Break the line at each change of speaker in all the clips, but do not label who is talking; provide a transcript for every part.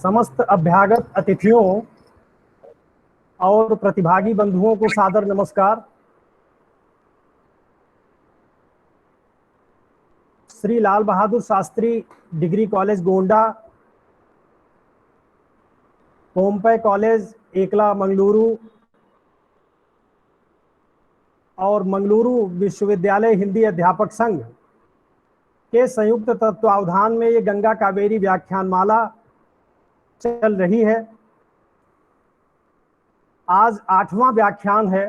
समस्त अभ्यागत अतिथियों और प्रतिभागी बंधुओं को सादर नमस्कार। Shri Lal Bahadur Shastri degree college Gonda, Pompei college Aikala Mangaluru और मंगलुरु विश्वविद्यालय हिंदी अध्यापक संघ के संयुक्त तत्वावधान में ये गंगा कावेरी व्याख्यानमाला चल रही है। आज 8वां व्याख्यान है।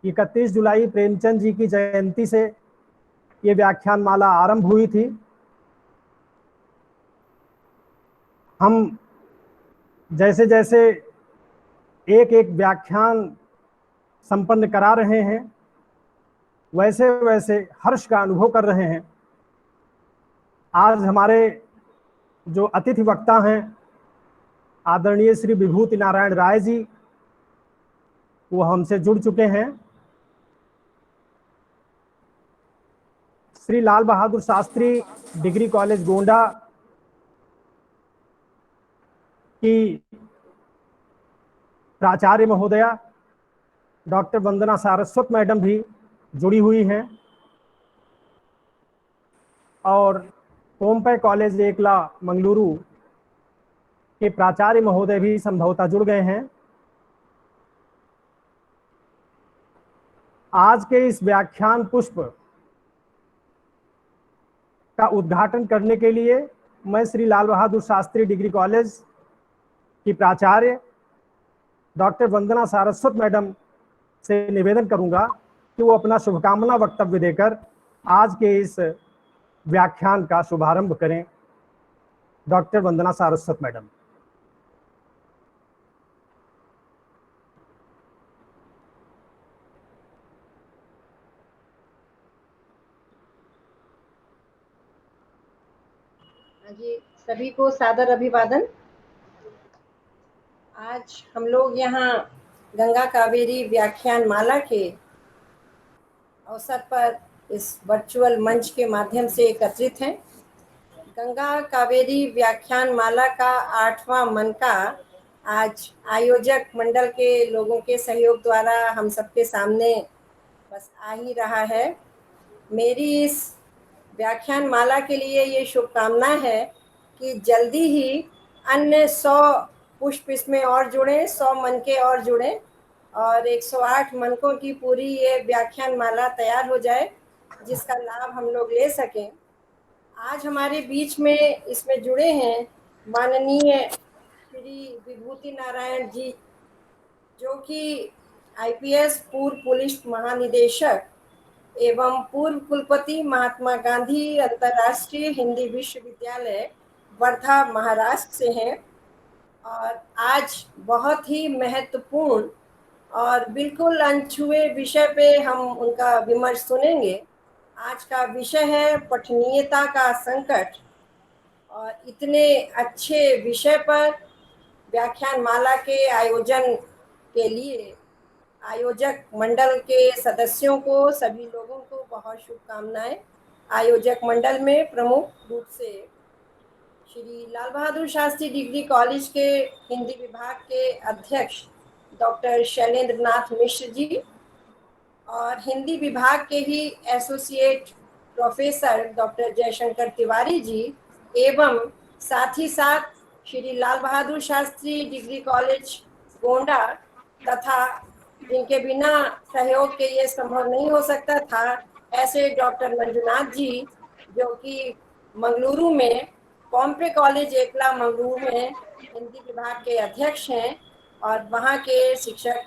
31 जुलाई प्रेमचंद जी की जयंती से ये व्याख्यानमाला आरंभ हुई थी। हम जैसे जैसे एक एक व्याख्यान संपन्न करा रहे हैं, वैसे वैसे हर्ष का अनुभव कर रहे हैं। आज हमारे जो अतिथि वक्ता हैं, आदरणीय श्री विभूति नारायण राय जी, वो हमसे जुड़ चुके हैं। श्री लाल बहादुर शास्त्री डिग्री कॉलेज गोंडा की प्राचार्य महोदया डॉक्टर वंदना सारस्वत मैडम भी जुड़ी हुई हैं और पोम्पई कॉलेज एकला मंगलुरु के प्राचार्य महोदय भी संभवतः जुड़ गए हैं। आज के इस व्याख्यान पुष्प का उद्घाटन करने के लिए मैं श्री लाल बहादुर शास्त्री डिग्री कॉलेज की प्राचार्य डॉक्टर वंदना सारस्वत मैडम से निवेदन करूंगा कि वो अपना शुभकामना वक्तव्य देकर आज के इस व्याख्यान का शुभारंभ करें। डॉक्टर वंदना सारस्वत मैडम।
जी, सभी को सादर अभिवादन। आज हम लोग यहाँ गंगा कावेरी व्याख्यान माला के अवसर पर इस वर्चुअल मंच के माध्यम से एकत्रित हैं। गंगा कावेरी व्याख्यान माला का 8वां मनका आज आयोजक मंडल के लोगों के सहयोग द्वारा हम सबके सामने बस आ ही रहा है। मेरी इस व्याख्यान माला के लिए ये शुभकामना है कि जल्दी ही अन्य 100 पुष्प इसमें और जुड़ें, 100 मनके और जुड़ें और 108 मनकों की पूरी ये व्याख्यान माला तैयार हो जाए, जिसका लाभ हम लोग ले सकें। आज हमारे बीच में इसमें जुड़े हैं माननीय श्री विभूति नारायण जी, जो कि IPS पूर्व पुलिस महानिदेशक एवं पूर्व कुलपति महात्मा गांधी अंतर्राष्ट्रीय हिंदी विश्वविद्यालय वर्धा महाराष्ट्र से हैं और आज बहुत ही महत्वपूर्ण और बिल्कुल अनछुए विषय पे हम उनका विमर्श सुनेंगे। आज का विषय है पठनीयता का संकट और इतने अच्छे विषय पर व्याख्यान माला के आयोजन के लिए आयोजक मंडल के सदस्यों को, सभी लोगों को बहुत शुभकामनाएं। आयोजक मंडल में प्रमुख रूप से श्री लाल बहादुर शास्त्री डिग्री कॉलेज के हिंदी विभाग के अध्यक्ष डॉक्टर शैलेंद्र नाथ मिश्र जी और हिंदी विभाग के ही associate professor doctor Jaishankar Tiwari ji एवं साथ ही साथ श्री लाल बहादुर शास्त्री डिग्री कॉलेज गोंडा तथा जिनके बिना सहयोग के ये संभव नहीं हो सकता था, ऐसे डॉक्टर मंजुनाथ जी, जो कि मंगलुरु में पोम्पई कॉलेज एकला मंगलुरु में हिंदी विभाग के अध्यक्ष हैं और वहाँ के शिक्षक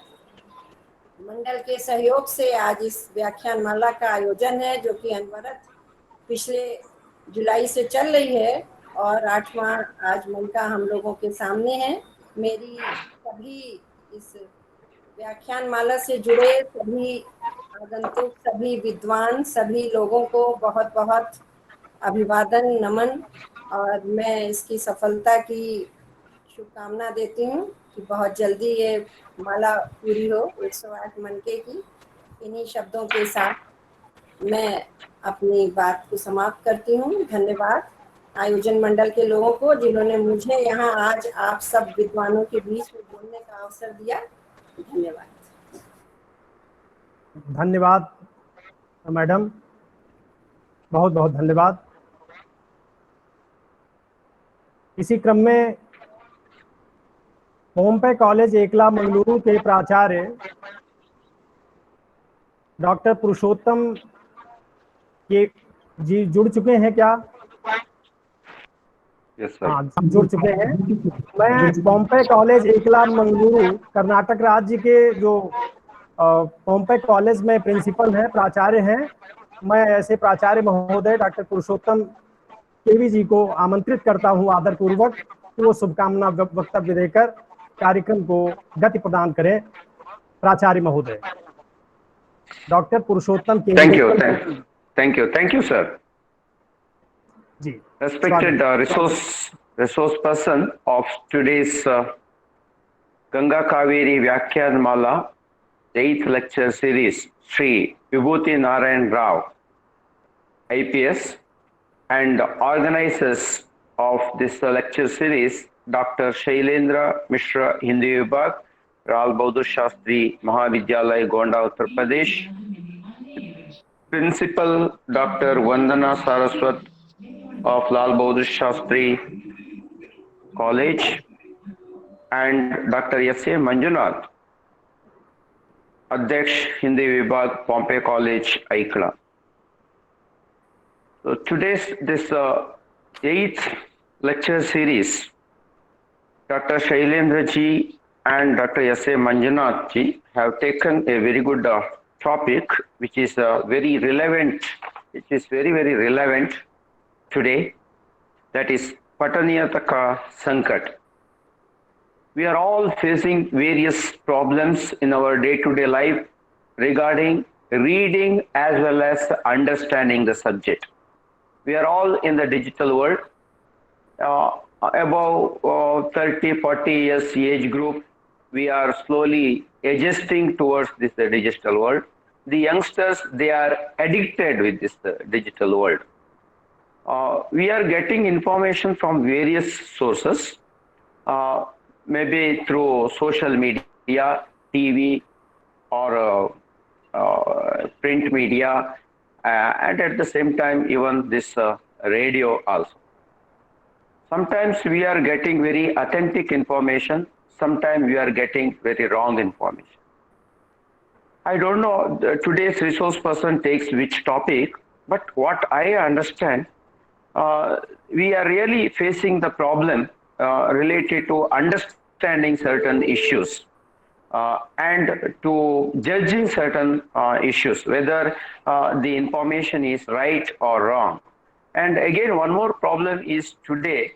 मंडल के सहयोग से आज इस व्याख्यान माला का आयोजन है, जो कि अनवरत पिछले जुलाई से चल रही है और 8वां आज मनका हम लोगों के सामने है। मेरी सभी इस व्याख्यान माला से जुड़े सभी आगंतुक, सभी विद्वान, सभी लोगों को बहुत बहुत अभिवादन, नमन और मैं इसकी सफलता की शुभकामना देती हूँ कि बहुत जल्दी ये माला पूरी हो 108 मनके की। इन्हीं शब्दों के साथ मैं अपनी बात को समाप्त करती हूँ। धन्यवाद। आयोजन मंडल के लोगों को, जिन्होंने मुझे यहाँ आज आप सब विद्वानों के बीच में बोलने का अवसर दिया। धन्यवाद।
धन्यवाद मैडम, बहुत बहुत धन्यवाद। इसी क्रम में पोम्पे कॉलेज एकला मंगलुरु के प्राचार्य डॉक्टर पुरुषोत्तम के जी जुड़ चुके हैं क्या?
Yes sir.
हाँ, जुड़ चुके हैं। मैं पोम्पे कॉलेज एकला मंगलुरु कर्नाटक राज्य के जो पोम्पे कॉलेज में प्रिंसिपल हैं, प्राचार्य हैं, मैं ऐसे प्राचार्य महोदय डॉक्टर पुरुषोत्तम केवी जी को आमंत्रित करता हूं आदर पूर्वक कि वो शुभकामना वक्तव्य देकर कार्यक्रम को गति प्रदान करें। प्राचार्य महोदय doctor Purushottam KV.
Thank you sir.
जी,
Respected resource person of today's Ganga Kaveri Vyakhyan Mala 8th lecture series, Sri Vibhuti Narayan Rao, IPS, and organizers of this lecture series, Dr. Shailendra Mishra, Hindi Vibhag, Lal Bahadur Shastri Mahavidyalaya, Gonda, Uttar Pradesh, Principal Dr. Vandana Saraswat of Lal Bahadur Shastri College, and Dr. S.A. Manjunath, Adhyaksh Hindi Vibhag, Pompey College, Aikla. So today's this 8th lecture series, Dr. Shailendra ji and Dr. S.A. Manjunath ji have taken a very good topic, which is very relevant, very relevant today, that is Pataniyataka Sankat. We are all facing various problems in our day-to-day life regarding reading as well as understanding the subject. We are all in the digital world. Above 30-40 years age group, we are slowly adjusting towards this digital world. The youngsters, they are addicted with this digital world. We are getting information from various sources, maybe through social media, TV, or print media, and at the same time even this radio also. Sometimes we are getting very authentic information, sometimes we are getting very wrong information. I don't know today's resource person takes which topic, but what I understand, we are really facing the problem related to understanding certain issues and to judging certain issues, whether the information is right or wrong. And again, one more problem is today,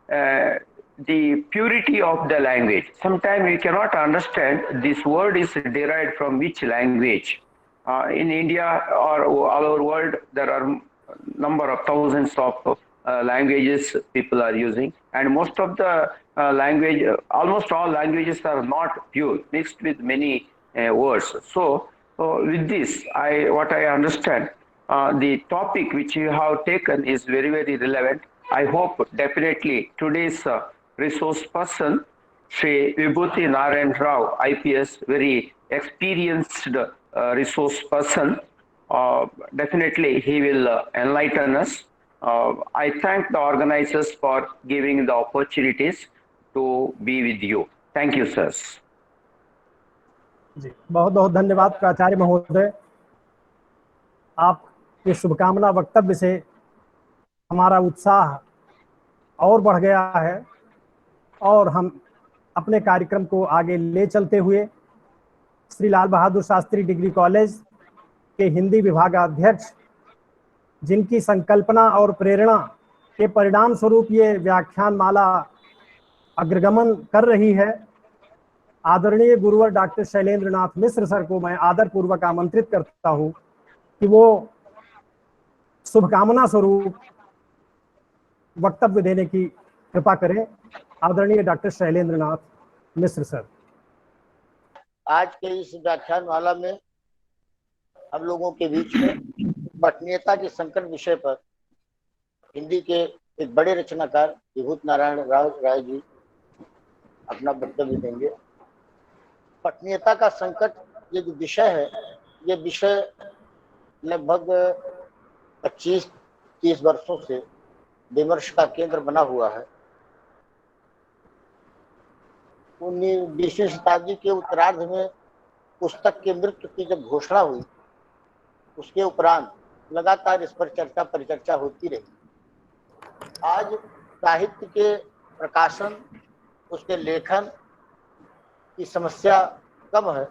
the purity of the language. Sometimes we cannot understand this word is derived from which language. In India or all over world, there are number of thousands of languages people are using, and most of the language, almost all languages are not pure, mixed with many words. So with this, what I understand, the topic which you have taken is very relevant. I hope definitely today's resource person, Sri Vibhuti Narayan Rao, IPS, very experienced resource person, definitely he will enlighten us. I thank the organizers for giving the opportunities to be with you. Thank you, sirs.
जी, बहुत बहुत धन्यवाद प्राचार्य महोदय। आपके शुभकामना वक्तव्य से हमारा उत्साह और बढ़ गया है और हम अपने कार्यक्रम को आगे ले चलते हुए श्री लाल बहादुर शास्त्री डिग्री कॉलेज के हिंदी विभागाध्यक्ष, जिनकी संकल्पना और प्रेरणा के परिणाम स्वरूप ये व्याख्यान माला अग्रगमन कर रही है, आदरणीय गुरुवर डॉक्टर शैलेंद्र नाथ मिश्र सर को मैं आदर पूर्वक आमंत्रित करता हूं कि वो शुभकामना स्वरूप वक्तव्य देने की कृपा करें। आदरणीय डॉक्टर शैलेंद्र नाथ मिश्र सर।
आज के इस व्याख्यान माला में हम लोगों के बीच में पठनीयता के संकट विषय पर हिंदी के एक बड़े रचनाकार विभूत नारायण राय जी अपना वक्तव्य देंगे। पठनीयता का संकट ये जो विषय है, ये विषय लगभग 25-30 वर्षों से विमर्श का केंद्र बना हुआ है। 20वीं शताब्दी के उत्तरार्ध में पुस्तक के मृत्यु की जब घोषणा हुई, उसके उपरांत लगातार इस पर चर्चा परिचर्चा होती रही। आज साहित्य के प्रकाशन, उसके लेखन की समस्या कम है,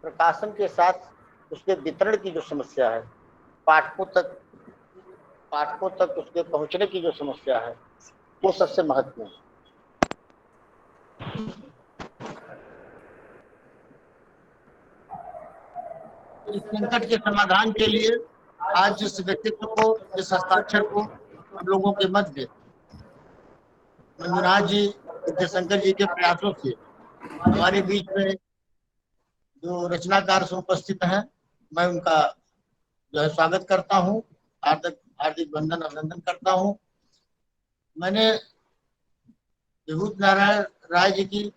प्रकाशन के साथ उसके वितरण की जो समस्या है, पाठकों तक उसके पहुंचने की जो समस्या है, वो सबसे महत्वपूर्ण है। इस संकट के समाधान के लिए आज जिस व्यक्तित्व को, जिस हस्ताक्षर को हम लोगों के मध्य मंजुनाथ जी, विद्याशंकर जी के प्रयासों से हमारे बीच में जो रचनाकार से उपस्थित हैं, मैं उनका जो है स्वागत करता हूँ, हार्दिक वंदन अभिनंदन करता हूँ। मैंने विभूत नारायण राय जी की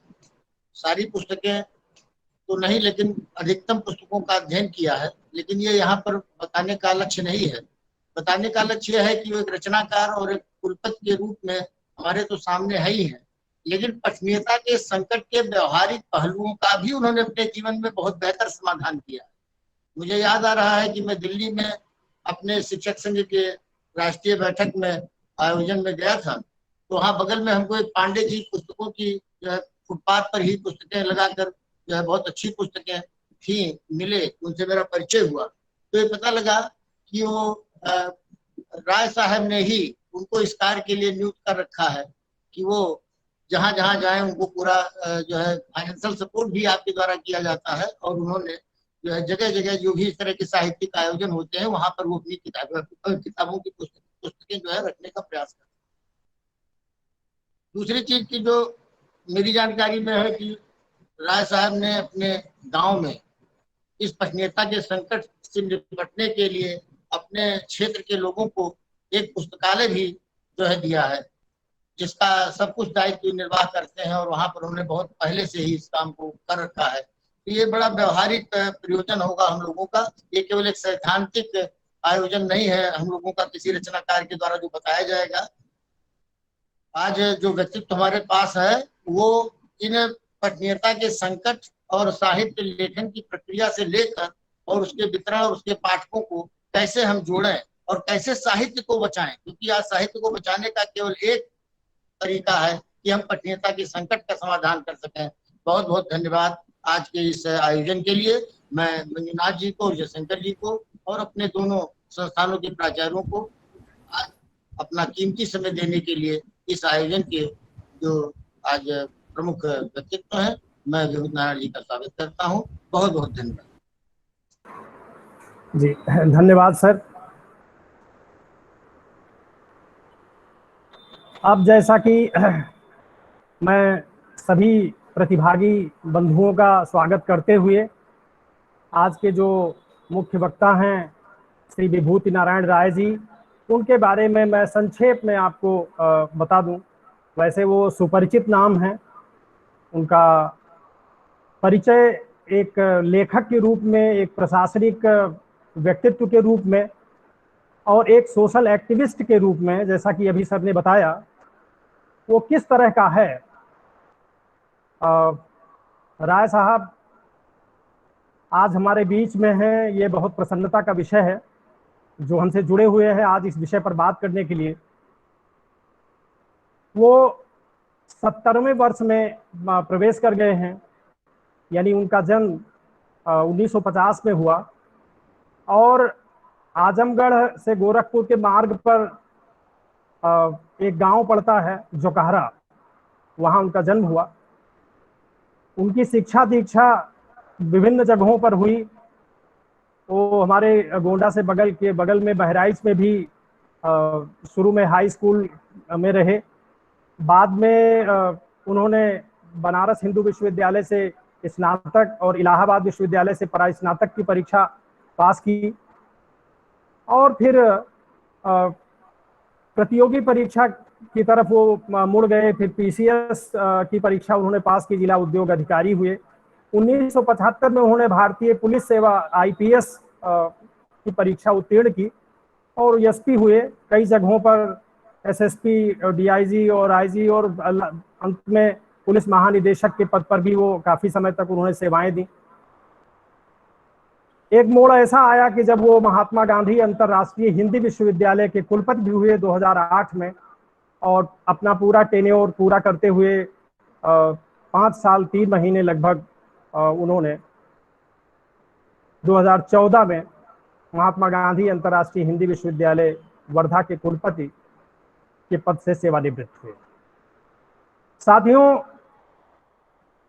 सारी पुस्तकें तो नहीं, लेकिन अधिकतम पुस्तकों का अध्ययन किया है। लेकिन ये यहाँ पर बताने का लक्ष्य नहीं है। बताने का लक्ष्य यह है कि वो एक रचनाकार और एक कुलपति के रूप में हमारे तो सामने है ही है, लेकिन पठनीयता के संकट के व्यवहारिक पहलुओं का भी उन्होंने अपने जीवन में बहुत बेहतर समाधान किया। मुझे याद आ रहा है कि मैं दिल्ली में अपने शिक्षक संघ के राष्ट्रीय बैठक में आयोजन में गया था, तो वहाँ बगल में हमको एक पांडे जी पुस्तकों की जो है फुटपाथ पर ही पुस्तकें लगाकर जो है बहुत अच्छी पुस्तकें थी मिले, उनसे मेरा परिचय हुआ। तो ये पता लगा कि वो राय साहब ने ही उनको इस कार्य के लिए नियुक्त कर रखा है कि वो जहां जहां जाए उनको पूरा जो है फाइनेंशियल सपोर्ट भी आपके द्वारा किया जाता है, और उन्होंने जो है जगह जगह जो भी इस तरह के साहित्यिक आयोजन होते हैं वहां पर वो अपनी किताबों की पुस्तकें जो है रखने का प्रयास करते हैं। दूसरी चीज की जो मेरी जानकारी में है कि राय साहब ने अपने गांव में इस पठनीयता के संकट से निपटने के लिए अपने क्षेत्र के लोगों को एक पुस्तकालय भी जो है दिया है, जिसका सब कुछ दायित्व निर्वाह करते हैं, और वहां पर उन्होंने बहुत पहले से ही इस काम को कर रखा है। तो ये बड़ा व्यवहारिक प्रयोजन होगा हम लोगों का। ये केवल एक सैद्धांतिक आयोजन नहीं है हम लोगों का किसी रचनाकार के द्वारा जो बताया जाएगा। आज जो व्यक्तित्व हमारे पास है वो इन पठनीयता के संकट और साहित्य लेखन की प्रक्रिया से लेकर और उसके वितरण और उसके पाठकों को कैसे हम जोड़ें और कैसे साहित्य को बचाएं, क्योंकि आज साहित्य को बचाने का केवल एक तरीका है कि हम पठनीयता के संकट का समाधान कर सकें। बहुत बहुत धन्यवाद आज के इस आयोजन के लिए। मैं मंजुनाथ जी को, जयशंकर जी को और अपने दोनों संस्थानों के प्राचार्यों को आज अपना कीमती समय देने के लिए इस आयोजन के जो आज प्रमुख व्यक्तित्व हैं, मैं विभूत नारायण जी का स्वागत करता हूँ। बहुत बहुत धन्यवाद
जी। धन्यवाद सर। अब जैसा कि मैं सभी प्रतिभागी बंधुओं का स्वागत करते हुए आज के जो मुख्य वक्ता हैं श्री विभूति नारायण राय जी, उनके बारे में मैं संक्षेप में आपको बता दूं। वैसे वो सुपरिचित नाम है, उनका परिचय एक लेखक के रूप में, एक प्रशासनिक व्यक्तित्व के रूप में और एक सोशल एक्टिविस्ट के रूप में, जैसा कि अभी सर ने बताया, वो किस तरह का है। राय साहब आज हमारे बीच में हैं, ये बहुत प्रसन्नता का विषय है जो हमसे जुड़े हुए हैं आज इस विषय पर बात करने के लिए। वो 70वें वर्ष में प्रवेश कर गए हैं, यानी उनका जन्म 1950 में हुआ और आजमगढ़ से गोरखपुर के मार्ग पर एक गांव पड़ता है जोकहरा, वहाँ उनका जन्म हुआ। उनकी शिक्षा दीक्षा विभिन्न जगहों पर हुई। वो हमारे गोंडा से बगल में बहराइच में भी शुरू में हाई स्कूल में रहे। बाद में उन्होंने बनारस हिंदू विश्वविद्यालय से स्नातक और इलाहाबाद विश्वविद्यालय से परास्नातक की परीक्षा पास की और फिर प्रतियोगी परीक्षा की तरफ वो मुड़ गए। फिर पीसीएस की परीक्षा उन्होंने पास की, जिला उद्योग अधिकारी हुए। 1975 में उन्होंने भारतीय पुलिस सेवा आईपीएस की परीक्षा उत्तीर्ण की और एसपी हुए। कई जगहों पर एसएसपी, डीआईजी और आईजी और अंत में पुलिस महानिदेशक के पद पर भी वो काफी समय तक उन्होंने सेवाएं दी। एक मोड़ ऐसा आया कि जब वो महात्मा गांधी अंतर्राष्ट्रीय हिंदी विश्वविद्यालय के कुलपति भी हुए 2008 में, और अपना पूरा टेन्योर पूरा करते हुए 5 साल 3 महीने लगभग उन्होंने 2014 में महात्मा गांधी अंतर्राष्ट्रीय हिंदी विश्वविद्यालय वर्धा के कुलपति के पद से सेवानिवृत्त हुए। साथियों,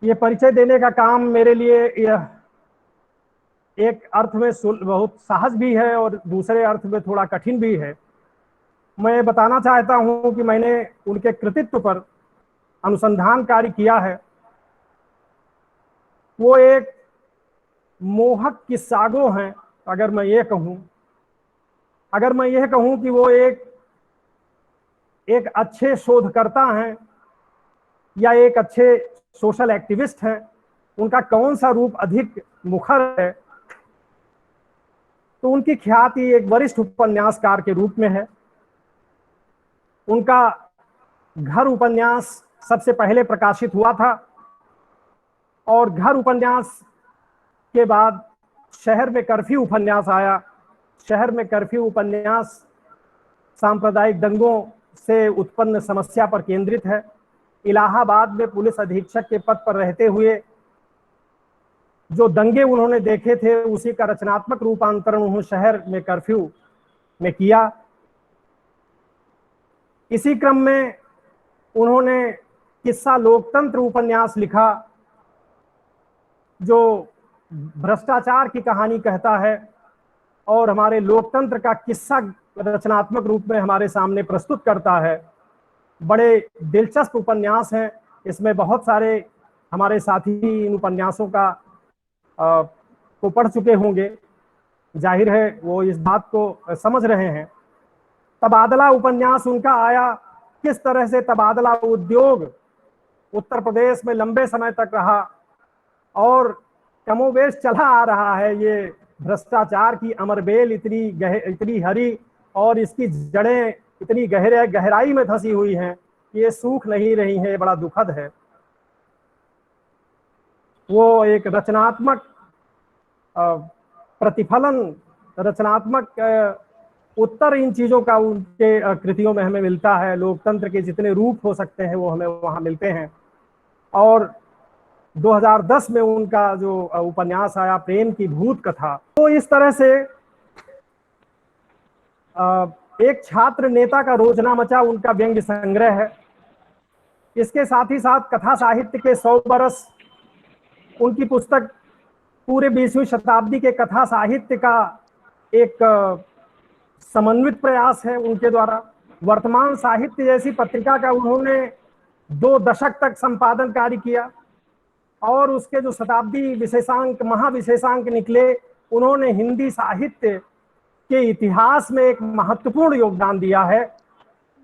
ये परिचय देने का काम मेरे लिए यह एक अर्थ में बहुत सहज भी है और दूसरे अर्थ में थोड़ा कठिन भी है। मैं बताना चाहता हूं कि मैंने उनके कृतित्व पर अनुसंधान कार्य किया है। वो एक मोहक किस्सागो हैं। अगर मैं ये कहूं कि वो एक अच्छे शोधकर्ता हैं या एक अच्छे सोशल एक्टिविस्ट हैं, उनका कौन सा रूप अधिक मुखर है, तो उनकी ख्याति एक वरिष्ठ उपन्यासकार के रूप में है। उनका घर उपन्यास सबसे पहले प्रकाशित हुआ था और घर उपन्यास के बाद शहर में कर्फ्यू उपन्यास आया। शहर में कर्फ्यू उपन्यास सांप्रदायिक दंगों से उत्पन्न समस्या पर केंद्रित है। इलाहाबाद में पुलिस अधीक्षक के पद पर रहते हुए जो दंगे उन्होंने देखे थे, उसी का रचनात्मक रूपांतरण उन्होंने शहर में कर्फ्यू में किया। इसी क्रम में उन्होंने किस्सा लोकतंत्र उपन्यास लिखा, जो भ्रष्टाचार की कहानी कहता है और हमारे लोकतंत्र का किस्सा रचनात्मक रूप में हमारे सामने प्रस्तुत करता है। बड़े दिलचस्प उपन्यास हैं। इसमें बहुत सारे हमारे साथी इन उपन्यासों का को पढ़ चुके होंगे, जाहिर है वो इस बात को समझ रहे हैं। तबादला उपन्यास उनका आया। किस तरह से तबादला उद्योग उत्तर प्रदेश में लंबे समय तक रहा और कमोबेश चला आ रहा है। ये भ्रष्टाचार की अमरबेल इतनी हरी और इसकी जड़ें इतनी गहराई में धंसी हुई हैं, ये सूख नहीं रही हैं। बड़ा दुखद है। वो एक रचनात्मक प्रतिफलन, रचनात्मक उत्तर इन चीजों का उनके कृतियों में हमें मिलता है। लोकतंत्र के जितने रूप हो सकते हैं वो हमें वहां मिलते हैं। और 2010 में उनका जो उपन्यास आया प्रेम की भूत कथा, तो इस तरह से एक छात्र नेता का रोजना मचा उनका व्यंग्य संग्रह है। इसके साथ ही साथ कथा साहित्य के 100 बरस, उनकी पुस्तक पूरे 20वीं शताब्दी के कथा साहित्य का एक समन्वित प्रयास है उनके द्वारा। वर्तमान साहित्य जैसी पत्रिका का उन्होंने 2 दशक तक संपादन कार्य किया और उसके जो शताब्दी विशेषांक, महाविशेषांक निकले, उन्होंने हिंदी साहित्य के इतिहास में एक महत्वपूर्ण योगदान दिया है।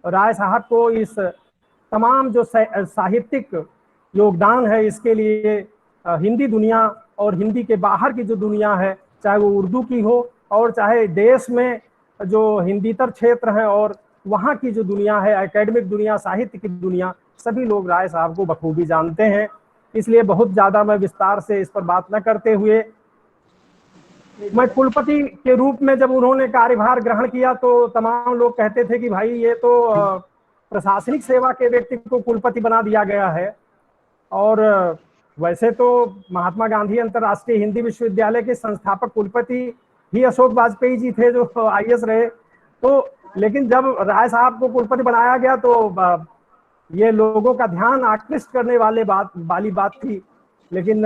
राय साहब को इस तमाम जो साहित्यिक योगदान है, इसके लिए हिंदी दुनिया और हिंदी के बाहर की जो दुनिया है, चाहे वो उर्दू की हो और चाहे देश में जो हिंदीतर क्षेत्र है और वहाँ की जो दुनिया है, एकेडमिक दुनिया, साहित्य की दुनिया, सभी लोग राय साहब को बखूबी जानते हैं। इसलिए बहुत ज़्यादा मैं विस्तार से इस पर बात न करते हुए, मैं कुलपति के रूप में जब उन्होंने कार्यभार ग्रहण किया तो तमाम लोग कहते थे कि भाई ये तो प्रशासनिक सेवा के व्यक्ति को कुलपति बना दिया गया है। और वैसे तो महात्मा गांधी अंतर्राष्ट्रीय हिंदी विश्वविद्यालय के संस्थापक कुलपति ही अशोक वाजपेयी जी थे, जो आईएएस रहे। तो लेकिन जब राय साहब को कुलपति बनाया गया तो ये लोगों का ध्यान आकृष्ट करने वाली बात थी। लेकिन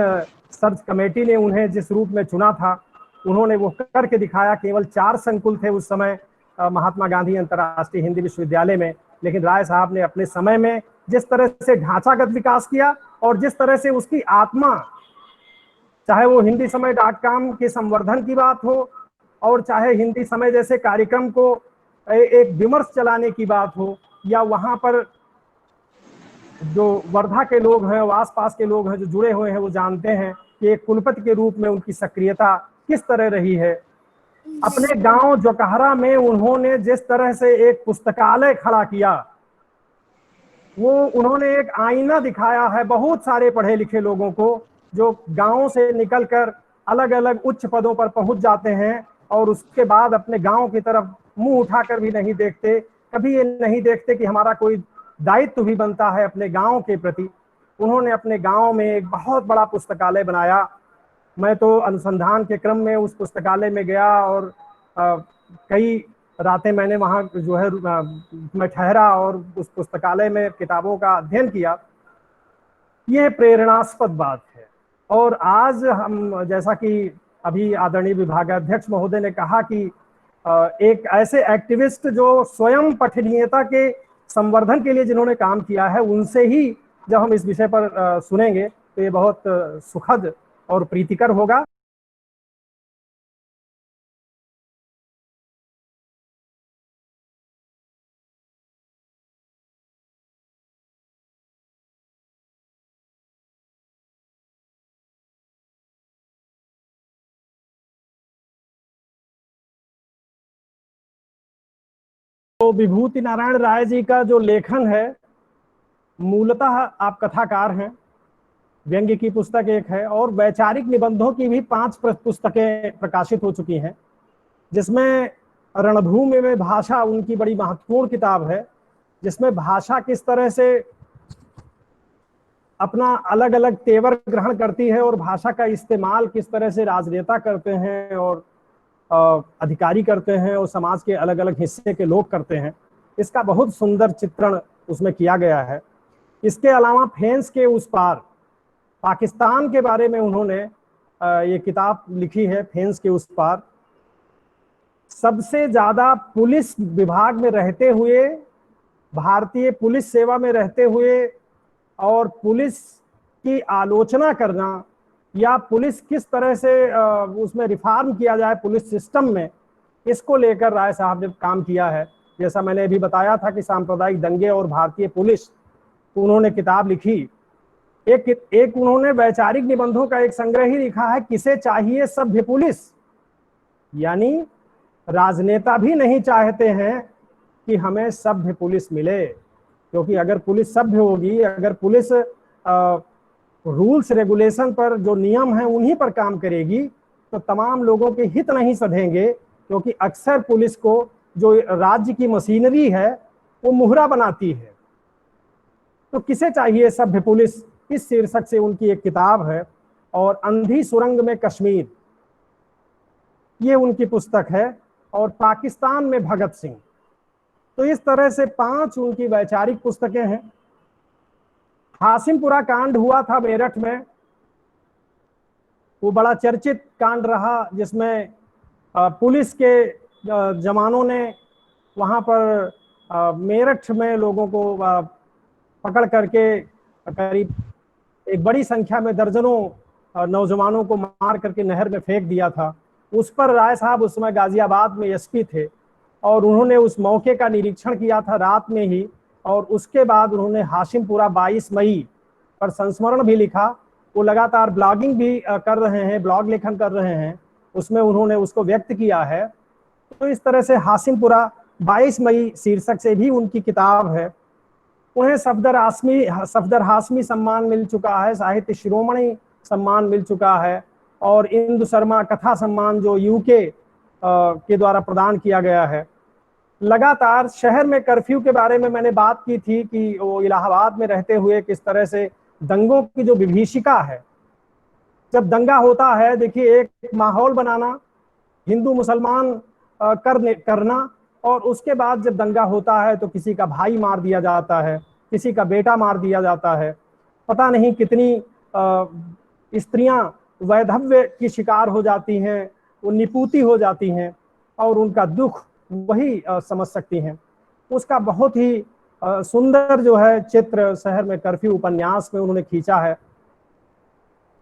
सर्च कमेटी ने उन्हें जिस रूप में चुना था, उन्होंने वो करके दिखाया। केवल 4 संकुल थे उस समय महात्मा गांधी अंतर्राष्ट्रीय हिंदी विश्वविद्यालय में, लेकिन राय साहब ने अपने समय में जिस तरह से ढांचागत विकास किया और जिस तरह से उसकी आत्मा, चाहे वो हिंदी समय .com के संवर्धन की बात हो और चाहे हिंदी समय जैसे कार्यक्रम को एक विमर्श चलाने की बात हो, या वहां पर जो वर्धा के लोग हैं, आसपास के लोग हैं जो जुड़े हुए हैं, वो जानते हैं कि एक कुलपति के रूप में उनकी सक्रियता किस तरह रही है। अपने गांव जोकहरा में उन्होंने जिस तरह से एक पुस्तकालय खड़ा किया, वो उन्होंने एक आईना दिखाया है बहुत सारे पढ़े लिखे लोगों को, जो गांवों से निकलकर अलग अलग उच्च पदों पर पहुंच जाते हैं और उसके बाद अपने गांव की तरफ मुंह उठाकर भी नहीं देखते, कभी ये नहीं देखते कि हमारा कोई दायित्व भी बनता है अपने गांव के प्रति। उन्होंने अपने गांव में एक बहुत बड़ा पुस्तकालय बनाया। मैं तो अनुसंधान के क्रम में उस पुस्तकालय में गया और कई रातें मैंने वहाँ जो है मैं ठहरा और उस पुस्तकालय में किताबों का अध्ययन किया। ये प्रेरणास्पद बात है। और आज हम, जैसा कि अभी आदरणीय विभागाध्यक्ष महोदय ने कहा कि एक ऐसे एक्टिविस्ट जो स्वयं पठनीयता के संवर्धन के लिए जिन्होंने काम किया है, उनसे ही जब हम इस विषय पर सुनेंगे तो ये बहुत सुखद और प्रीतिकर होगा। तो विभूति नारायण राय जी का जो लेखन है, मूलतः आप कथाकार हैं, व्यंग्य की पुस्तक एक है और वैचारिक निबंधों की भी 5 पुस्तकें प्रकाशित हो चुकी हैं, जिसमें रणभूमि में भाषा उनकी बड़ी महत्वपूर्ण किताब है, जिसमें भाषा किस तरह से अपना अलग अलग तेवर ग्रहण करती है और भाषा का इस्तेमाल किस तरह से राजनेता करते हैं और अधिकारी करते हैं और समाज के अलग अलग हिस्से के लोग करते हैं, इसका बहुत सुंदर चित्रण उसमें किया गया है। इसके अलावा फेंस के उस पार, पाकिस्तान के बारे में उन्होंने ये किताब लिखी है, फेंस के उस पार। सबसे ज्यादा पुलिस विभाग में रहते हुए, भारतीय पुलिस सेवा में रहते हुए और पुलिस की आलोचना करना या पुलिस किस तरह से उसमें रिफॉर्म किया जाए पुलिस सिस्टम में, इसको लेकर राय साहब ने काम किया है। जैसा मैंने अभी बताया था कि सांप्रदायिक दंगे और भारतीय पुलिस, उन्होंने किताब लिखी। एक उन्होंने वैचारिक निबंधों का एक संग्रह ही लिखा है, किसे चाहिए सभ्य पुलिस, यानी राजनेता भी नहीं चाहते हैं कि हमें सभ्य पुलिस मिले, क्योंकि अगर पुलिस सभ्य होगी, अगर पुलिस रूल्स रेगुलेशन पर जो नियम हैं उन्हीं पर काम करेगी, तो तमाम लोगों के हित नहीं सधेंगे, क्योंकि अक्सर पुलिस को जो राज्य की मशीनरी है वो मुहरा बनाती है। तो किसे चाहिए सभ्य पुलिस, इस शीर्षक से उनकी एक किताब है। और अंधी सुरंग में कश्मीर, ये उनकी पुस्तक है। और पाकिस्तान में भगत सिंह। तो इस तरह से 5 उनकी वैचारिक पुस्तकें हैं। हासिमपुरा कांड हुआ था मेरठ में, वो बड़ा चर्चित कांड रहा, जिसमें पुलिस के जवानों ने वहां पर मेरठ में लोगों को पकड़ करके करीब एक बड़ी संख्या में दर्जनों नौजवानों को मार करके नहर में फेंक दिया था। उस पर राय साहब उस समय गाजियाबाद में एसपी थे और उन्होंने उस मौके का निरीक्षण किया था रात में ही, और उसके बाद उन्होंने हाशिमपुरा 22 मई पर संस्मरण भी लिखा। वो लगातार ब्लॉगिंग भी कर रहे हैं, ब्लॉग लेखन कर रहे हैं, उसमें उन्होंने उसको व्यक्त किया है। तो इस तरह से हाशिमपुरा 22 मई शीर्षक से भी उनकी किताब है। उन्हें सफदर हाशमी सम्मान मिल चुका है, साहित्य शिरोमणि सम्मान मिल चुका है, और इंदु शर्मा कथा सम्मान जो यूके के द्वारा प्रदान किया गया है। लगातार शहर में कर्फ्यू के बारे में मैंने बात की थी कि वो इलाहाबाद में रहते हुए किस तरह से दंगों की जो विभीषिका है, जब दंगा होता है, देखिए एक माहौल बनाना, हिंदू मुसलमान करना, और उसके बाद जब दंगा होता है तो किसी का भाई मार दिया जाता है, किसी का बेटा मार दिया जाता है, पता नहीं कितनी स्त्रियां वैधव्य की शिकार हो जाती हैं, वो निपूती हो जाती हैं और उनका दुख वही समझ सकती हैं। उसका बहुत ही सुंदर जो है चित्र शहर में कर्फ्यू उपन्यास में उन्होंने खींचा है।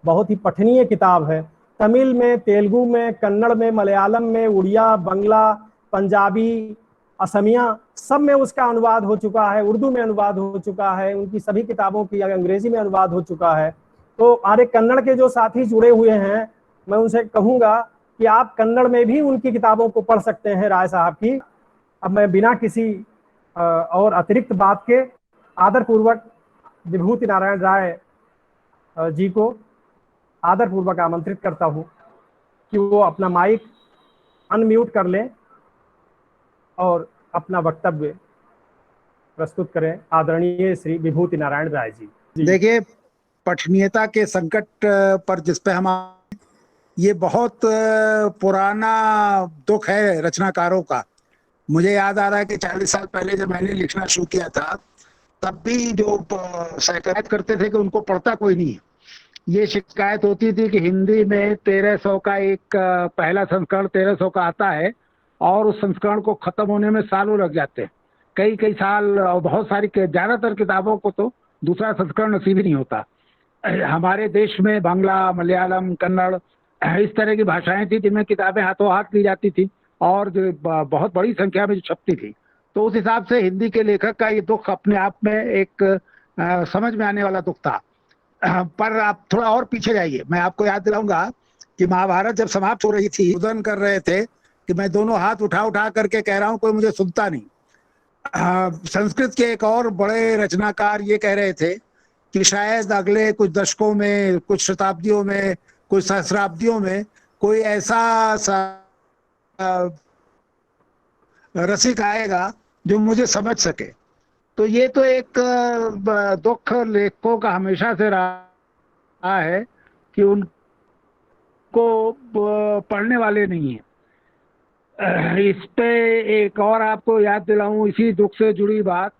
बहुत ही पठनीय किताब है। तमिल में, तेलुगु में, कन्नड़ में, मलयालम में, उड़िया, बंगला, पंजाबी असमिया, सब में उसका अनुवाद हो चुका है, उर्दू में अनुवाद हो चुका है, उनकी सभी किताबों की अंग्रेजी में अनुवाद हो चुका है। तो हमारे कन्नड़ के जो साथी जुड़े हुए हैं, मैं उनसे कहूँगा कि आप कन्नड़ में भी उनकी किताबों को पढ़ सकते हैं, राय साहब की। अब मैं बिना किसी और अतिरिक्त बात के आदरपूर्वक विभूति नारायण राय जी को आदरपूर्वक आमंत्रित करता हूँ कि वो अपना माइक अनम्यूट कर लें और अपना वक्तव्य प्रस्तुत करें। आदरणीय श्री विभूति नारायण राय जी।
देखिए, पठनीयता के संकट पर जिस पे हम ये बहुत पुराना दुख है रचनाकारों का। मुझे याद आ रहा है कि 40 साल पहले जब मैंने लिखना शुरू किया था, तब भी जो शिकायत करते थे कि उनको पढ़ता कोई नहीं है। ये शिकायत होती थी कि हिंदी में 1300 का एक पहला संस्करण 1300 का आता है और उस संस्करण को खत्म होने में सालों लग जाते हैं, कई साल। और बहुत सारी, ज्यादातर किताबों को तो दूसरा संस्करण नसीब ही नहीं होता। हमारे देश में बांग्ला, मलयालम, कन्नड़ इस तरह की भाषाएं थी जिनमें किताबें हाथों हाथ ली जाती थी और जो बहुत बड़ी संख्या में जो छपती थी। तो उस हिसाब से हिंदी के लेखक का ये दुख अपने आप में एक समझ में आने वाला दुख था। पर आप थोड़ा और पीछे जाइए। मैं आपको याद दिलाऊंगा कि महाभारत जब समाप्त हो रही थी, उदन कर रहे थे कि मैं दोनों हाथ उठा करके कह रहा हूं, कोई मुझे सुनता नहीं। संस्कृत के एक और बड़े रचनाकार ये कह रहे थे कि शायद अगले कुछ दशकों में, कुछ शताब्दियों में, कुछ सहस्राब्दियों में कोई ऐसा रसिक आएगा जो मुझे समझ सके। तो ये तो एक दुख लेखकों का हमेशा से रहा है कि उनको पढ़ने वाले नहीं है। इस पे एक और आपको याद दिलाऊं, इसी दुख से जुड़ी बात।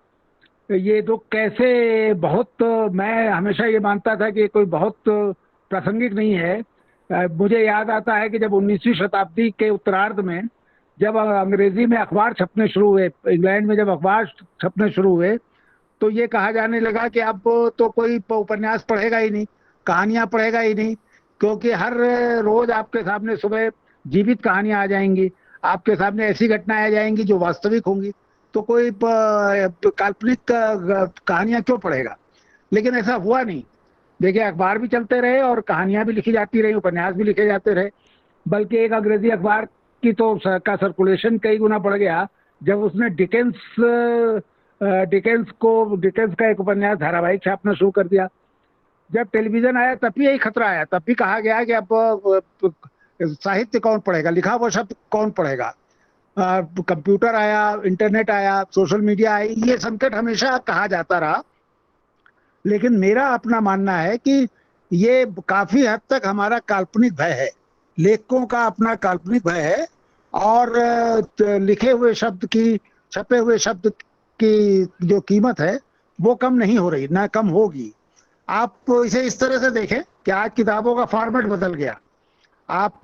ये दुख कैसे, बहुत, मैं हमेशा ये मानता था कि कोई बहुत प्रासंगिक नहीं है। मुझे याद आता है कि जब 19वीं शताब्दी के उत्तरार्ध में जब अंग्रेजी में अखबार छपने शुरू हुए, इंग्लैंड में जब अखबार छपने शुरू हुए, तो ये कहा जाने लगा कि अब तो कोई उपन्यास पढ़ेगा ही नहीं, कहानियां पढ़ेगा ही नहीं, क्योंकि हर रोज आपके सामने सुबह जीवित कहानियां आ जाएंगी, आपके सामने ऐसी घटनाएं आ जाएंगी जो वास्तविक होंगी, तो कोई काल्पनिक कहानियां क्यों पढ़ेगा। लेकिन ऐसा हुआ नहीं। देखिए, अखबार भी चलते रहे और कहानियां भी लिखी जाती रही, उपन्यास भी लिखे जाते रहे। बल्कि एक अंग्रेजी अखबार की तो का सर्कुलेशन कई गुना बढ़ गया जब उसने डिकेंस का एक उपन्यास धारावाहिक छापना शुरू कर दिया। जब टेलीविजन आया तब भी यही खतरा आया, तब भी कहा गया कि अब साहित्य कौन पढ़ेगा, लिखा हुआ शब्द कौन पढ़ेगा। कंप्यूटर आया, इंटरनेट आया, सोशल मीडिया आई, ये संकट हमेशा कहा जाता रहा। लेकिन मेरा अपना मानना है कि ये काफी हद तक हमारा काल्पनिक भय है, लेखकों का अपना काल्पनिक भय है। और लिखे हुए शब्द की, छपे हुए शब्द की जो कीमत है वो कम नहीं हो रही, ना कम होगी। आप इसे इस तरह से देखें कि आज किताबों का फॉर्मेट बदल गया। आप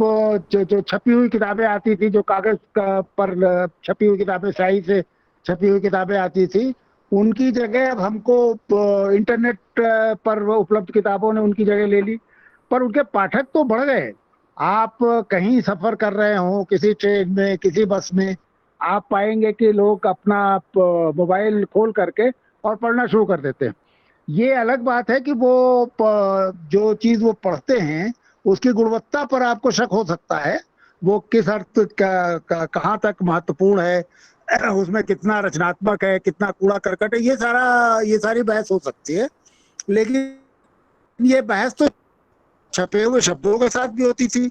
जो छपी हुई किताबें आती थी, जो कागज पर छपी हुई किताबें, स्याही से छपी हुई किताबें आती थी, उनकी जगह अब हमको इंटरनेट पर उपलब्ध किताबों ने उनकी जगह ले ली। पर उनके पाठक तो बढ़ गए। आप कहीं सफर कर रहे हो, किसी ट्रेन में, किसी बस में, आप पाएंगे कि लोग अपना मोबाइल खोल करके और पढ़ना शुरू कर देते हैं। ये अलग बात है कि वो जो चीज वो पढ़ते हैं उसकी गुणवत्ता पर आपको शक हो सकता है, वो किस अर्थ कहाँ तक महत्वपूर्ण है, उसमें कितना रचनात्मक है, कितना कूड़ा करकट है, ये सारी बहस हो सकती है। लेकिन ये बहस तो छपे हुए शब्दों के साथ भी होती थी।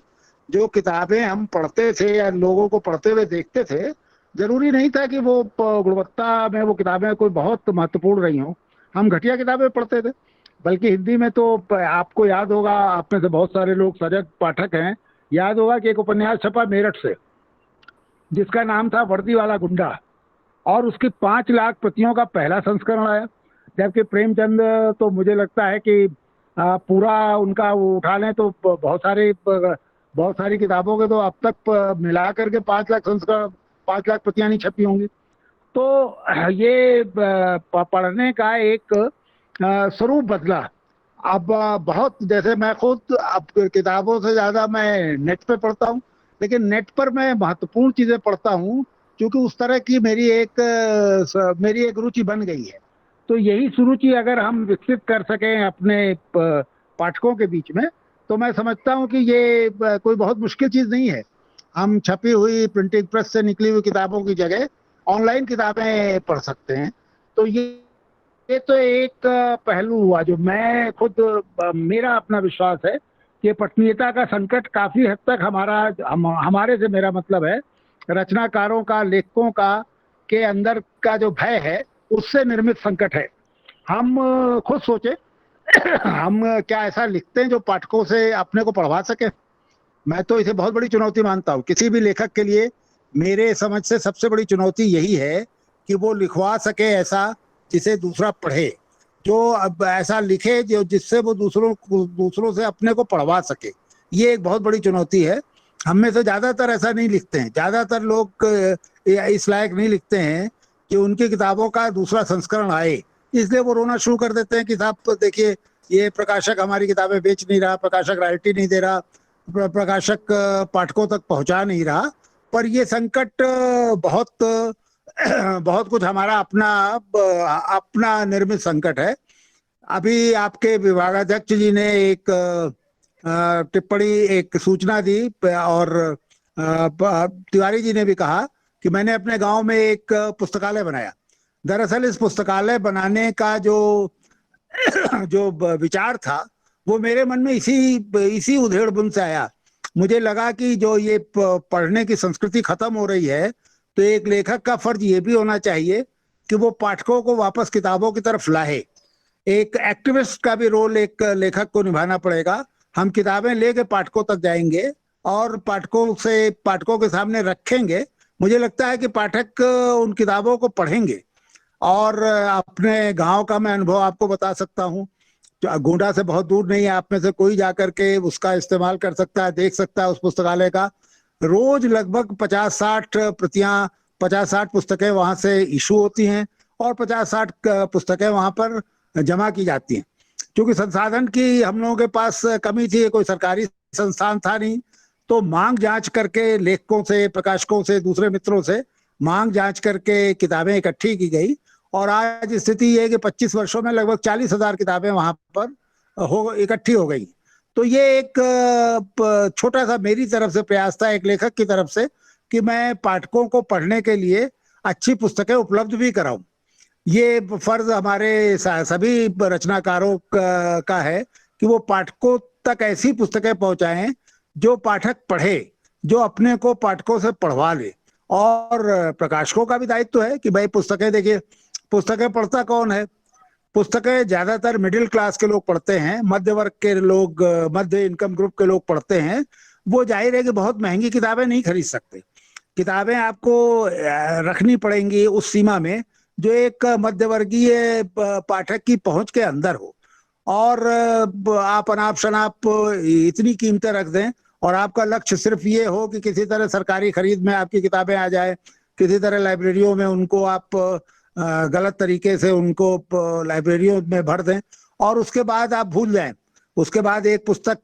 जो किताबें हम पढ़ते थे या लोगों को पढ़ते हुए देखते थे, जरूरी नहीं था कि वो गुणवत्ता में वो किताबें कोई बहुत महत्वपूर्ण रही हों। हम घटिया किताबें पढ़ते थे। बल्कि हिंदी में तो आपको याद होगा, आप में से बहुत सारे लोग सजग पाठक हैं, याद होगा कि एक उपन्यास छपा मेरठ से जिसका नाम था वर्दी वाला गुंडा, और उसकी 5 लाख प्रतियों का पहला संस्करण आया। जबकि प्रेमचंद तो मुझे लगता है कि पूरा उनका वो उठा लें तो बहुत सारी किताबों के तो अब तक मिला करके 5 लाख संस्करण, 5 लाख प्रतियां नहीं छपी होंगी। तो ये पढ़ने का एक स्वरूप बदला। अब बहुत, जैसे मैं खुद अब किताबों से ज्यादा मैं नेट पे पढ़ता हूँ, लेकिन नेट पर मैं महत्वपूर्ण चीजें पढ़ता हूँ क्योंकि उस तरह की मेरी एक रुचि बन गई है। तो यही सुरुचि अगर हम विकसित कर सकें अपने पाठकों के बीच में, तो मैं समझता हूं कि ये कोई बहुत मुश्किल चीज नहीं है। हम छपी हुई प्रिंटिंग प्रेस से निकली हुई किताबों की जगह ऑनलाइन किताबें पढ़ सकते हैं। तो ये तो एक पहलू हुआ जो मैं खुद, मेरा अपना विश्वास है कि पठनीयता का संकट काफी हद तक हमारे से मेरा मतलब है रचनाकारों का, लेखकों का के अंदर का जो भय है उससे निर्मित संकट है। हम खुद सोचे हम क्या ऐसा लिखते हैं जो पाठकों से अपने को पढ़वा सके। मैं तो इसे बहुत बड़ी चुनौती मानता हूँ किसी भी लेखक के लिए। मेरे समझ से सबसे बड़ी चुनौती यही है कि वो लिखवा सके ऐसा जिसे दूसरा पढ़े, जो अब ऐसा लिखे जो जिससे वो दूसरों से अपने को पढ़वा सके। ये एक बहुत बड़ी चुनौती है। हम में से ज्यादातर ऐसा नहीं लिखते हैं। ज्यादातर लोग इस लायक नहीं लिखते हैं कि उनकी किताबों का दूसरा संस्करण आए, इसलिए वो रोना शुरू कर देते हैं कि साहब देखिए ये प्रकाशक हमारी किताबें बेच नहीं रहा, प्रकाशक रॉयल्टी नहीं दे रहा, प्रकाशक पाठकों तक पहुंचा नहीं रहा। पर ये संकट बहुत बहुत कुछ हमारा अपना निर्मित संकट है। अभी आपके विभागाध्यक्ष जी ने एक टिप्पणी, एक सूचना दी और तिवारी जी ने भी कहा कि मैंने अपने गांव में एक पुस्तकालय बनाया। दरअसल इस पुस्तकालय बनाने का जो विचार था वो मेरे मन में इसी उधेड़ बुन से आया। मुझे लगा कि जो ये पढ़ने की संस्कृति खत्म हो रही है, तो एक लेखक का फर्ज ये भी होना चाहिए कि वो पाठकों को वापस किताबों की तरफ लाए। एक एक्टिविस्ट का भी रोल एक लेखक को निभाना पड़ेगा। हम किताबें लेके पाठकों तक जाएंगे और पाठकों के सामने रखेंगे। मुझे लगता है कि पाठक उन किताबों को पढ़ेंगे। और अपने गांव का मैं अनुभव आपको बता सकता हूँ। गोंडा से बहुत दूर नहीं है, आप में से कोई जाकर के उसका इस्तेमाल कर सकता है, देख सकता है उस पुस्तकालय का। रोज लगभग 50-60 प्रतियां, 50-60 पुस्तकें वहां से इशू होती हैं और 50-60 पुस्तकें वहां पर जमा की जाती हैं। क्योंकि संसाधन की हम लोगों के पास कमी थी, कोई सरकारी संस्थान था नहीं, तो मांग जांच करके लेखकों से, प्रकाशकों से, दूसरे मित्रों से मांग जांच करके किताबें इकट्ठी की गई। और आज स्थिति ये है कि 25 वर्षों में लगभग 40,000 किताबें वहां पर इकट्ठी हो गई। तो ये एक छोटा सा मेरी तरफ से प्रयास था, एक लेखक की तरफ से, कि मैं पाठकों को पढ़ने के लिए अच्छी पुस्तकें उपलब्ध भी कराऊं। ये फर्ज हमारे सभी रचनाकारों का है कि वो पाठकों तक ऐसी पुस्तकें पहुंचाएं जो पाठक पढ़े, जो अपने को पाठकों से पढ़वा ले। और प्रकाशकों का भी दायित्व है कि भाई पुस्तकें, देखिए पुस्तकें पढ़ता कौन है? पुस्तकें ज्यादातर मिडिल क्लास के लोग पढ़ते हैं, मध्य वर्ग के लोग, मध्य इनकम ग्रुप के लोग पढ़ते हैं। वो जाहिर है कि बहुत महंगी किताबें नहीं खरीद सकते। किताबें आपको रखनी पड़ेंगी उस सीमा में जो एक मध्यवर्गीय पाठक की पहुंच के अंदर हो। और आप अनाप शनाप इतनी कीमतें रख दें और आपका लक्ष्य सिर्फ ये हो कि किसी तरह सरकारी खरीद में आपकी किताबें आ जाए, किसी तरह लाइब्रेरियों में उनको आप गलत तरीके से उनको लाइब्रेरियों में भर दें और उसके बाद आप भूल जाएं। उसके बाद एक पुस्तक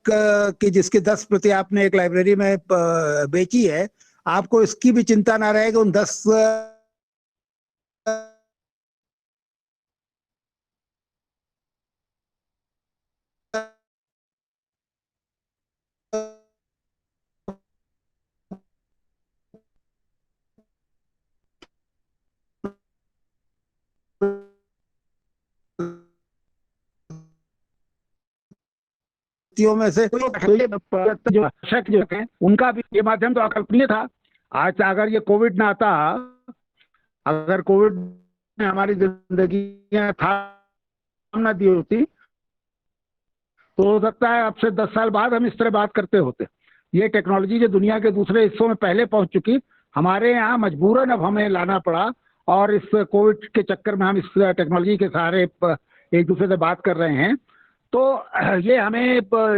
की जिसकी 10 प्रति आपने एक लाइब्रेरी में बेची है, आपको इसकी भी चिंता ना रहे कि उन 10 में से जो शक जो है उनका भी ये माध्यम तो अकल्पनीय था। आज अगर ये कोविड ना आता, अगर कोविड ने हमारी जिंदगी थाम ना दी होती, तो हो सकता है अब से 10 साल बाद हम इस तरह बात करते होते। ये टेक्नोलॉजी जो दुनिया के दूसरे हिस्सों में पहले पहुंच चुकी, हमारे यहाँ मजबूरन अब हमें लाना पड़ा और इस कोविड के चक्कर में हम इस टेक्नोलॉजी के सहारे एक दूसरे से बात कर रहे हैं। तो ये हमें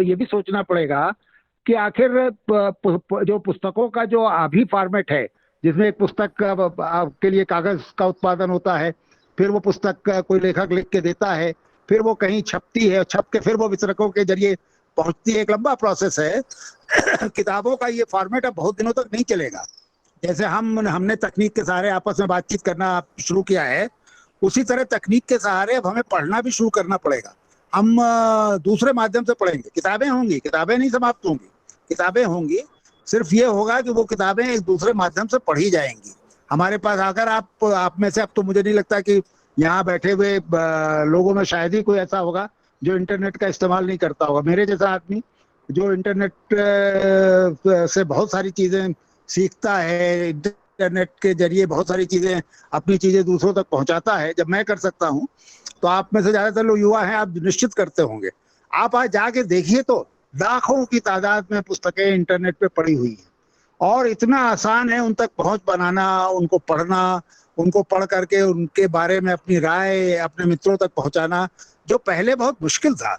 ये भी सोचना पड़ेगा कि आखिर जो पुस्तकों का जो अभी फॉर्मेट है, जिसमें एक पुस्तक के लिए कागज का उत्पादन होता है, फिर वो पुस्तक कोई लेखक लिख के देता है, फिर वो कहीं छपती है, छप के फिर वो वितरकों के जरिए पहुंचती है, एक लंबा प्रोसेस है। किताबों का ये फॉर्मेट अब बहुत दिनों तक नहीं चलेगा। जैसे हमने तकनीक के सहारे आपस में बातचीत करना शुरू किया है, उसी तरह तकनीक के सहारे अब हमें पढ़ना भी शुरू करना पड़ेगा। हम दूसरे माध्यम से पढ़ेंगे। किताबें होंगी, किताबें नहीं समाप्त होंगी, किताबें होंगी, सिर्फ ये होगा कि वो किताबें एक दूसरे माध्यम से पढ़ी जाएंगी। हमारे पास अगर आप में से, अब तो मुझे नहीं लगता कि यहाँ बैठे हुए लोगों में शायद ही कोई ऐसा होगा जो इंटरनेट का इस्तेमाल नहीं करता होगा। मेरे जैसा आदमी जो इंटरनेट से बहुत सारी चीजें सीखता है, इंटरनेट के जरिए बहुत सारी चीजें, अपनी चीजें दूसरों तक पहुंचाता है, जब मैं कर सकता हूँ तो आप में से ज्यादातर लोग युवा हैं, आप निश्चित करते होंगे। आप आज जाके देखिए तो लाखों की तादाद में पुस्तकें इंटरनेट पे पड़ी हुई हैं, और इतना आसान है उन तक पहुंच बनाना, उनको पढ़ना, उनको पढ़ करके उनके बारे में अपनी राय अपने मित्रों तक पहुंचाना, जो पहले बहुत मुश्किल था।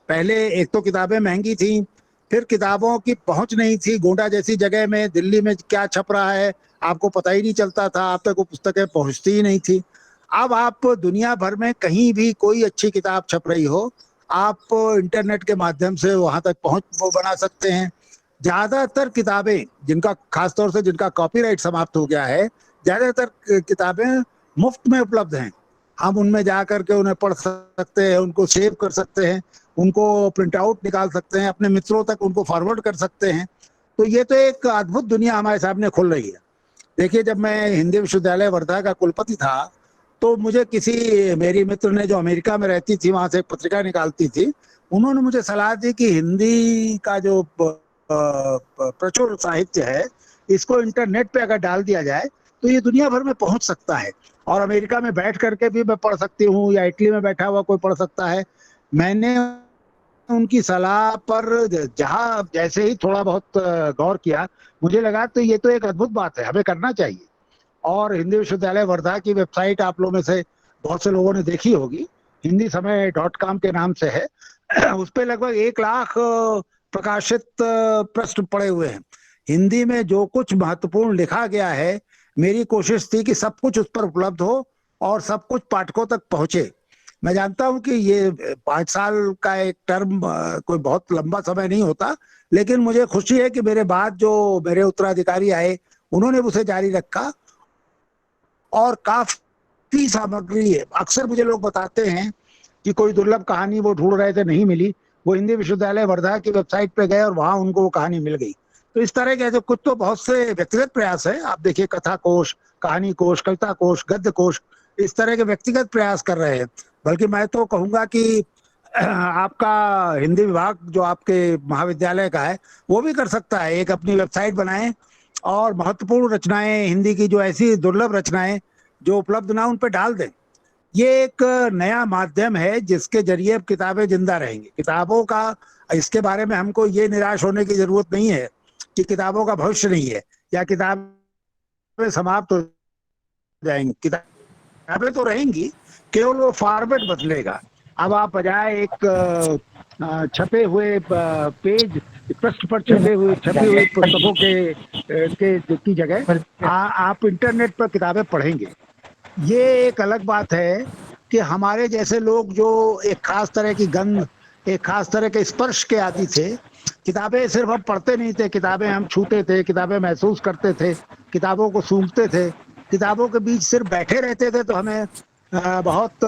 पहले एक तो किताबें महंगी थी, फिर किताबों की पहुंच नहीं थी। गोंडा जैसी जगह में, दिल्ली में क्या छप रहा है आपको पता ही नहीं चलता था, आप तक वो पुस्तकें पहुंचती ही नहीं थी। अब आप दुनिया भर में कहीं भी कोई अच्छी किताब छप रही हो, आप इंटरनेट के माध्यम से वहां तक पहुंच वो बना सकते हैं। ज्यादातर किताबें जिनका, खासतौर से जिनका कॉपीराइट समाप्त हो गया है, ज्यादातर किताबें मुफ्त में उपलब्ध हैं। हम उनमें जा करके उन्हें पढ़ सकते हैं, उनको सेव कर सकते हैं, उनको प्रिंट आउट निकाल सकते हैं, अपने मित्रों तक उनको फॉरवर्ड कर सकते हैं। तो ये तो एक अद्भुत दुनिया हमारे सामने खुल रही है। देखिए, जब मैं हिंदी विश्वविद्यालय वर्धा का कुलपति था तो मुझे किसी मेरी मित्र ने, जो अमेरिका में रहती थी, वहां से एक पत्रिका निकालती थी, उन्होंने मुझे सलाह दी कि हिंदी का जो प्रचुर साहित्य है, इसको इंटरनेट पे अगर डाल दिया जाए तो ये दुनिया भर में पहुंच सकता है, और अमेरिका में बैठ करके भी मैं पढ़ सकती हूँ, या इटली में बैठा हुआ कोई पढ़ सकता है। मैंने उनकी सलाह पर जहां जैसे ही थोड़ा बहुत गौर किया, मुझे लगा तो ये तो एक अद्भुत बात है, हमें करना चाहिए। और हिंदी विश्वविद्यालय वर्धा की वेबसाइट आप लोगों में से बहुत से लोगों ने देखी होगी, हिंदी समय .com के नाम से है। उस पे लगभग 1 लाख प्रकाशित पृष्ठ पड़े हुए हैं। हिंदी में जो कुछ महत्वपूर्ण लिखा गया है, मेरी कोशिश थी कि सब कुछ उस पर उपलब्ध हो और सब कुछ पाठकों तक पहुंचे। मैं जानता हूं कि ये 5 साल का एक टर्म कोई बहुत लंबा समय नहीं होता, लेकिन मुझे खुशी है कि मेरे बाद जो मेरे उत्तराधिकारी आए, उन्होंने उसे जारी रखा, और काफी सामग्री है। अक्सर मुझे लोग बताते हैं कि कोई दुर्लभ कहानी वो ढूंढ रहे थे, नहीं मिली, वो हिंदी विश्वविद्यालय वर्धा की वेबसाइट पे गए और वहां उनको वो कहानी मिल गई। तो इस तरह के कुछ तो बहुत से व्यक्तिगत प्रयास है। आप देखिए, कथा कोश, कहानी कोश, कविता कोश, गद्य कोश, इस तरह के व्यक्तिगत प्रयास कर रहे हैं। बल्कि मैं तो कहूंगा कि आपका हिंदी विभाग जो आपके महाविद्यालय का है, वो भी कर सकता है, एक अपनी वेबसाइट बनाए और महत्वपूर्ण रचनाएं, हिंदी की जो ऐसी दुर्लभ रचनाएं जो उपलब्ध ना, उन पर डाल दें। ये एक नया माध्यम है जिसके जरिए अब किताबें जिंदा रहेंगी। किताबों का, इसके बारे में हमको ये निराश होने की जरूरत नहीं है कि किताबों का भविष्य नहीं है या किताबें समाप्त हो जाएंगी। किताबें तो रहेंगी, केवल वो फॉर्मेट बदलेगा। अब आप बजाय एक छपे हुए पेज, पृष्ठ पर छपी हुई पुस्तकों के की जगह आप इंटरनेट पर किताबें पढ़ेंगे। ये एक अलग बात है कि हमारे जैसे लोग जो एक खास तरह की गंध, एक खास तरह के स्पर्श के आदी थे, किताबें सिर्फ हम पढ़ते नहीं थे, किताबें हम छूते थे, किताबें महसूस करते थे, किताबों को सूंघते थे, किताबों के बीच सिर्फ बैठे रहते थे तो हमें बहुत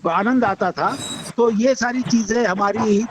आनंद आता था। तो ये सारी चीजें हमारी,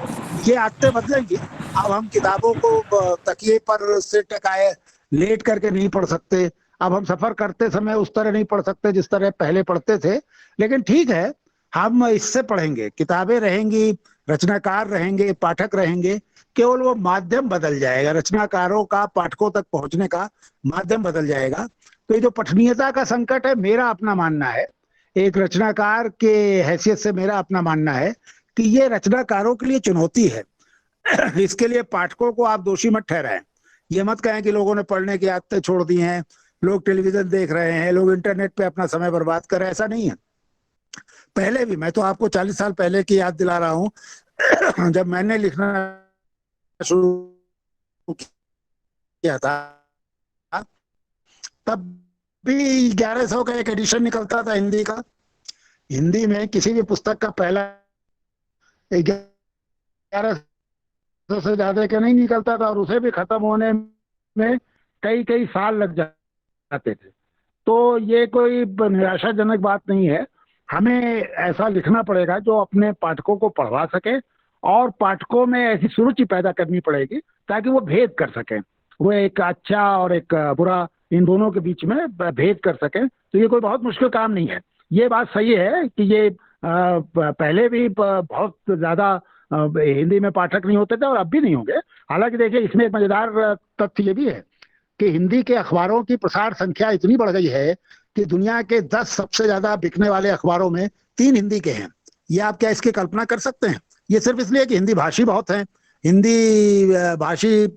ये आदतें बदलेंगी। अब हम किताबों को तकिए पर सिर टकाए लेट करके नहीं पढ़ सकते। अब हम सफर करते समय उस तरह नहीं पढ़ सकते जिस तरह पहले पढ़ते थे। लेकिन ठीक है, हम इससे पढ़ेंगे, किताबें रहेंगी, रचनाकार रहेंगे, पाठक रहेंगे, केवल वो माध्यम बदल जाएगा। रचनाकारों का पाठकों तक पहुंचने का माध्यम बदल जाएगा। तो ये जो पठनीयता का संकट है, मेरा अपना मानना है, एक रचनाकार के हैसियत से मेरा अपना मानना है कि ये रचनाकारों के लिए चुनौती है। इसके लिए पाठकों को आप दोषी मत ठहराएं। ये मत कहें कि लोगों ने पढ़ने की आदतें छोड़ दी हैं, लोग टेलीविजन देख रहे हैं, लोग इंटरनेट पे अपना समय बर्बाद कर रहे हैं। ऐसा नहीं है। पहले भी, मैं तो आपको 40 साल पहले की याद दिला रहा हूं, जब मैंने लिखना शुरू किया था, तब भी 1100 का एक एडिशन निकलता था हिंदी का। हिंदी में किसी भी पुस्तक का पहला 1100 से ज्यादा का नहीं निकलता था, और उसे भी खत्म होने में कई कई साल लग जाते थे। तो ये कोई निराशाजनक बात नहीं है। हमें ऐसा लिखना पड़ेगा जो अपने पाठकों को पढ़वा सके, और पाठकों में ऐसी सुरुचि पैदा करनी पड़ेगी ताकि वो भेद कर सकें, वो एक अच्छा और एक बुरा इन दोनों के बीच में भेद कर सकें। तो ये कोई बहुत मुश्किल काम नहीं है। ये बात सही है कि ये पहले भी बहुत ज्यादा हिंदी में पाठक नहीं होते थे और अब भी नहीं होंगे। हालांकि देखिए, इसमें एक मजेदार तथ्य ये भी है कि हिंदी के अखबारों की प्रसार संख्या इतनी बढ़ गई है कि दुनिया के 10 सबसे ज्यादा बिकने वाले अखबारों में 3 हिंदी के हैं। ये आप क्या इसकी कल्पना कर सकते हैं? ये सिर्फ इसलिए कि हिंदी भाषी बहुत हैं, हिंदी भाषी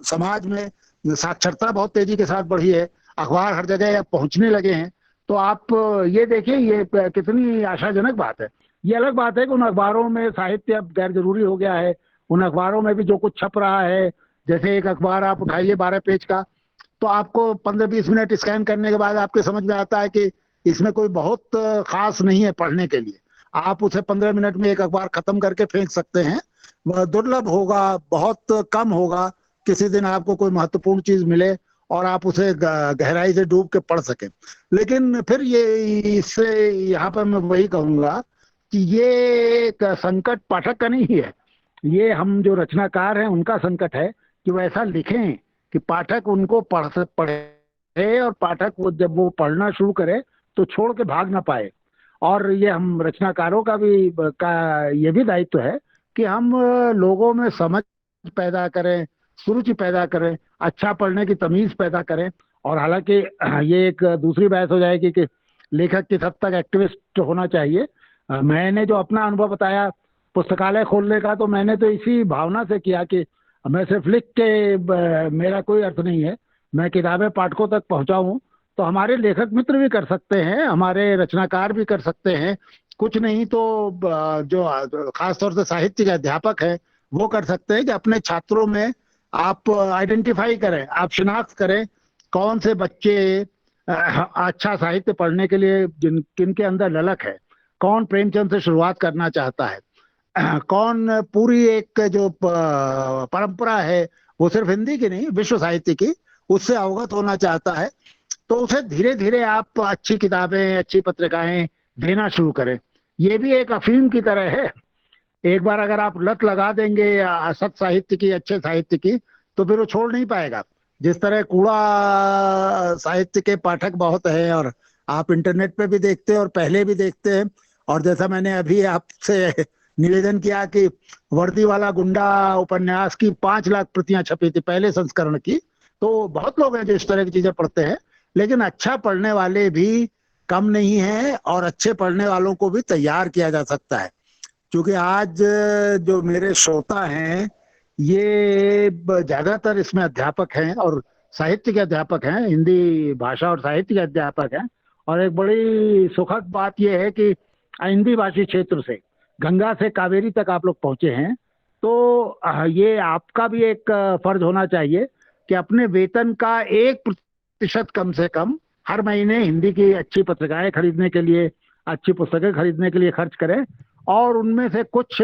समाज में साक्षरता बहुत तेजी के साथ बढ़ी है, अखबार हर जगह पहुंचने लगे हैं। तो आप ये देखिए, ये कितनी आशाजनक बात है। ये अलग बात है कि उन अखबारों में साहित्य अब गैर जरूरी हो गया है। उन अखबारों में भी जो कुछ छप रहा है, जैसे एक अखबार आप उठाइए 12 पेज का, तो आपको 15-20 मिनट स्कैन करने के बाद आपके समझ में आता है कि इसमें कोई बहुत खास नहीं है पढ़ने के लिए। आप उसे 15 मिनट में एक अखबार खत्म करके फेंक सकते हैं। वह दुर्लभ होगा, बहुत कम होगा किसी दिन आपको कोई महत्वपूर्ण चीज मिले और आप उसे गहराई से डूब के पढ़ सकें। लेकिन फिर ये इससे यहाँ पर मैं वही कहूंगा कि ये एक संकट पाठक का नहीं है, ये हम जो रचनाकार हैं उनका संकट है कि वो ऐसा लिखें कि पाठक उनको पढ़े और पाठक वो जब वो पढ़ना शुरू करे तो छोड़ के भाग ना पाए। और ये हम रचनाकारों का ये भी दायित्व है कि हम लोगों में समझ पैदा करें, सुरुचि पैदा करें, अच्छा पढ़ने की तमीज पैदा करें। और हालांकि ये एक दूसरी बहस हो जाएगी कि लेखक किस हद तक एक्टिविस्ट होना चाहिए। मैंने जो अपना अनुभव बताया पुस्तकालय खोलने का, तो मैंने तो इसी भावना से किया कि मैं सिर्फ लिख के मेरा कोई अर्थ नहीं है, मैं किताबें पाठकों तक पहुंचाऊं। तो हमारे लेखक मित्र भी कर सकते हैं, हमारे रचनाकार भी कर सकते हैं, कुछ नहीं तो जो खासतौर से साहित्य के अध्यापक है वो कर सकते हैं कि अपने छात्रों में आप आइडेंटिफाई करें, आप शिनाख्त करें कौन से बच्चे अच्छा साहित्य पढ़ने के लिए किनके अंदर ललक है, कौन प्रेमचंद से शुरुआत करना चाहता है, कौन पूरी एक जो परंपरा है वो सिर्फ हिंदी की नहीं विश्व साहित्य की उससे अवगत होना चाहता है। तो उसे धीरे धीरे आप अच्छी किताबें, अच्छी पत्रिकाएं देना शुरू करें। ये भी एक अफीम की तरह है, एक बार अगर आप लत लगा देंगे असत साहित्य की, अच्छे साहित्य की, तो फिर वो छोड़ नहीं पाएगा। जिस तरह कूड़ा साहित्य के पाठक बहुत हैं और आप इंटरनेट पे भी देखते हैं और पहले भी देखते हैं। और जैसा मैंने अभी आपसे निवेदन किया कि वर्दी वाला गुंडा उपन्यास की 5 लाख प्रतियां छपी थी पहले संस्करण की, तो बहुत लोग हैं जो इस तरह की चीजें पढ़ते हैं। लेकिन अच्छा पढ़ने वाले भी कम नहीं है और अच्छे पढ़ने वालों को भी तैयार किया जा सकता है। क्योंकि आज जो मेरे श्रोता हैं ये ज्यादातर इसमें अध्यापक हैं और साहित्य के अध्यापक हैं, हिंदी भाषा और साहित्य के अध्यापक हैं। और एक बड़ी सुखद बात यह है कि हिंदी भाषी क्षेत्र से गंगा से कावेरी तक आप लोग पहुंचे हैं। तो ये आपका भी एक फर्ज होना चाहिए कि अपने वेतन का 1% कम से कम हर महीने हिंदी की अच्छी पत्रिकाएं खरीदने के लिए, अच्छी पुस्तकें खरीदने के लिए खर्च करें। और उनमें से कुछ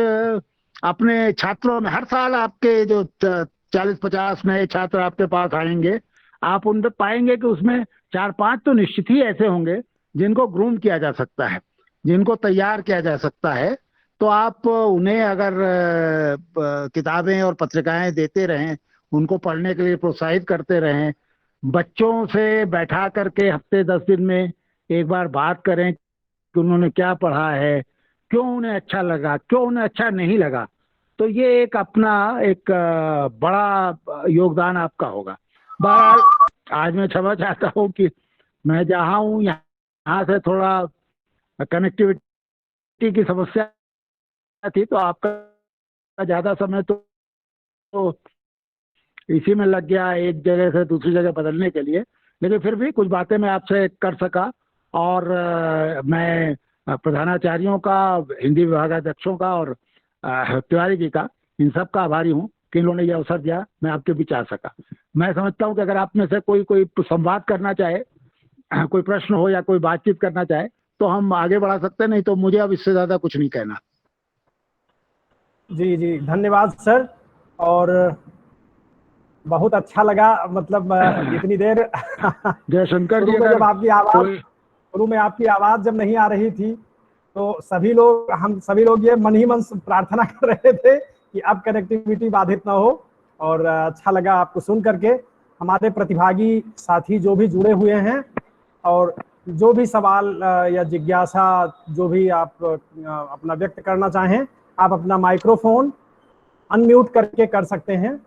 अपने छात्रों में, हर साल आपके जो 40-50 नए छात्र आपके पास आएंगे, आप उन पर पाएंगे कि उसमें 4-5 तो निश्चित ही ऐसे होंगे जिनको ग्रूम किया जा सकता है, जिनको तैयार किया जा सकता है। तो आप उन्हें अगर किताबें और पत्रिकाएं देते रहें, उनको पढ़ने के लिए प्रोत्साहित करते रहें, बच्चों से बैठा करके हफ्ते 10 दिन में एक बार बात करें कि उन्होंने क्या पढ़ा है, क्यों उन्हें अच्छा लगा, क्यों उन्हें अच्छा नहीं लगा, तो ये एक अपना एक बड़ा योगदान आपका होगा। बहरहाल आज मैं क्षमा चाहता हूँ कि मैं जहाँ हूँ यहाँ से थोड़ा कनेक्टिविटी की समस्या थी, तो आपका ज्यादा समय तो इसी में लग गया एक जगह से दूसरी जगह बदलने के लिए। लेकिन फिर भी कुछ बातें मैं आपसे कर सका। और मैं प्रधानाचार्यों का, हिंदी विभागाध्यक्षों का और तिवारी जी का, इन सब का आभारी हूँ कि इन्होंने ये अवसर दिया, मैं आपके बीच आ सका। मैं समझता हूँ कि अगर आप में से कोई संवाद करना चाहे, कोई प्रश्न हो या कोई बातचीत करना चाहे, तो हम आगे बढ़ा सकते हैं, नहीं तो मुझे अब इससे ज्यादा कुछ नहीं कहना।
जी जी, धन्यवाद सर। और बहुत अच्छा लगा, मतलब इतनी देर
जयशंकर जी,
शुरू में
अगर
जब आपकी आवाज
कोई
शुरू में आपकी आवाज जब नहीं आ रही थी तो हम सभी लोग ये मन ही मन प्रार्थना कर रहे थे कि अब कनेक्टिविटी बाधित ना हो। और अच्छा लगा आपको सुन करके। हमारे प्रतिभागी साथी जो भी जुड़े हुए हैं और जो भी सवाल या जिज्ञासा जो भी आप अपना व्यक्त करना चाहें, आप अपना माइक्रोफोन अनम्यूट करके कर सकते हैं।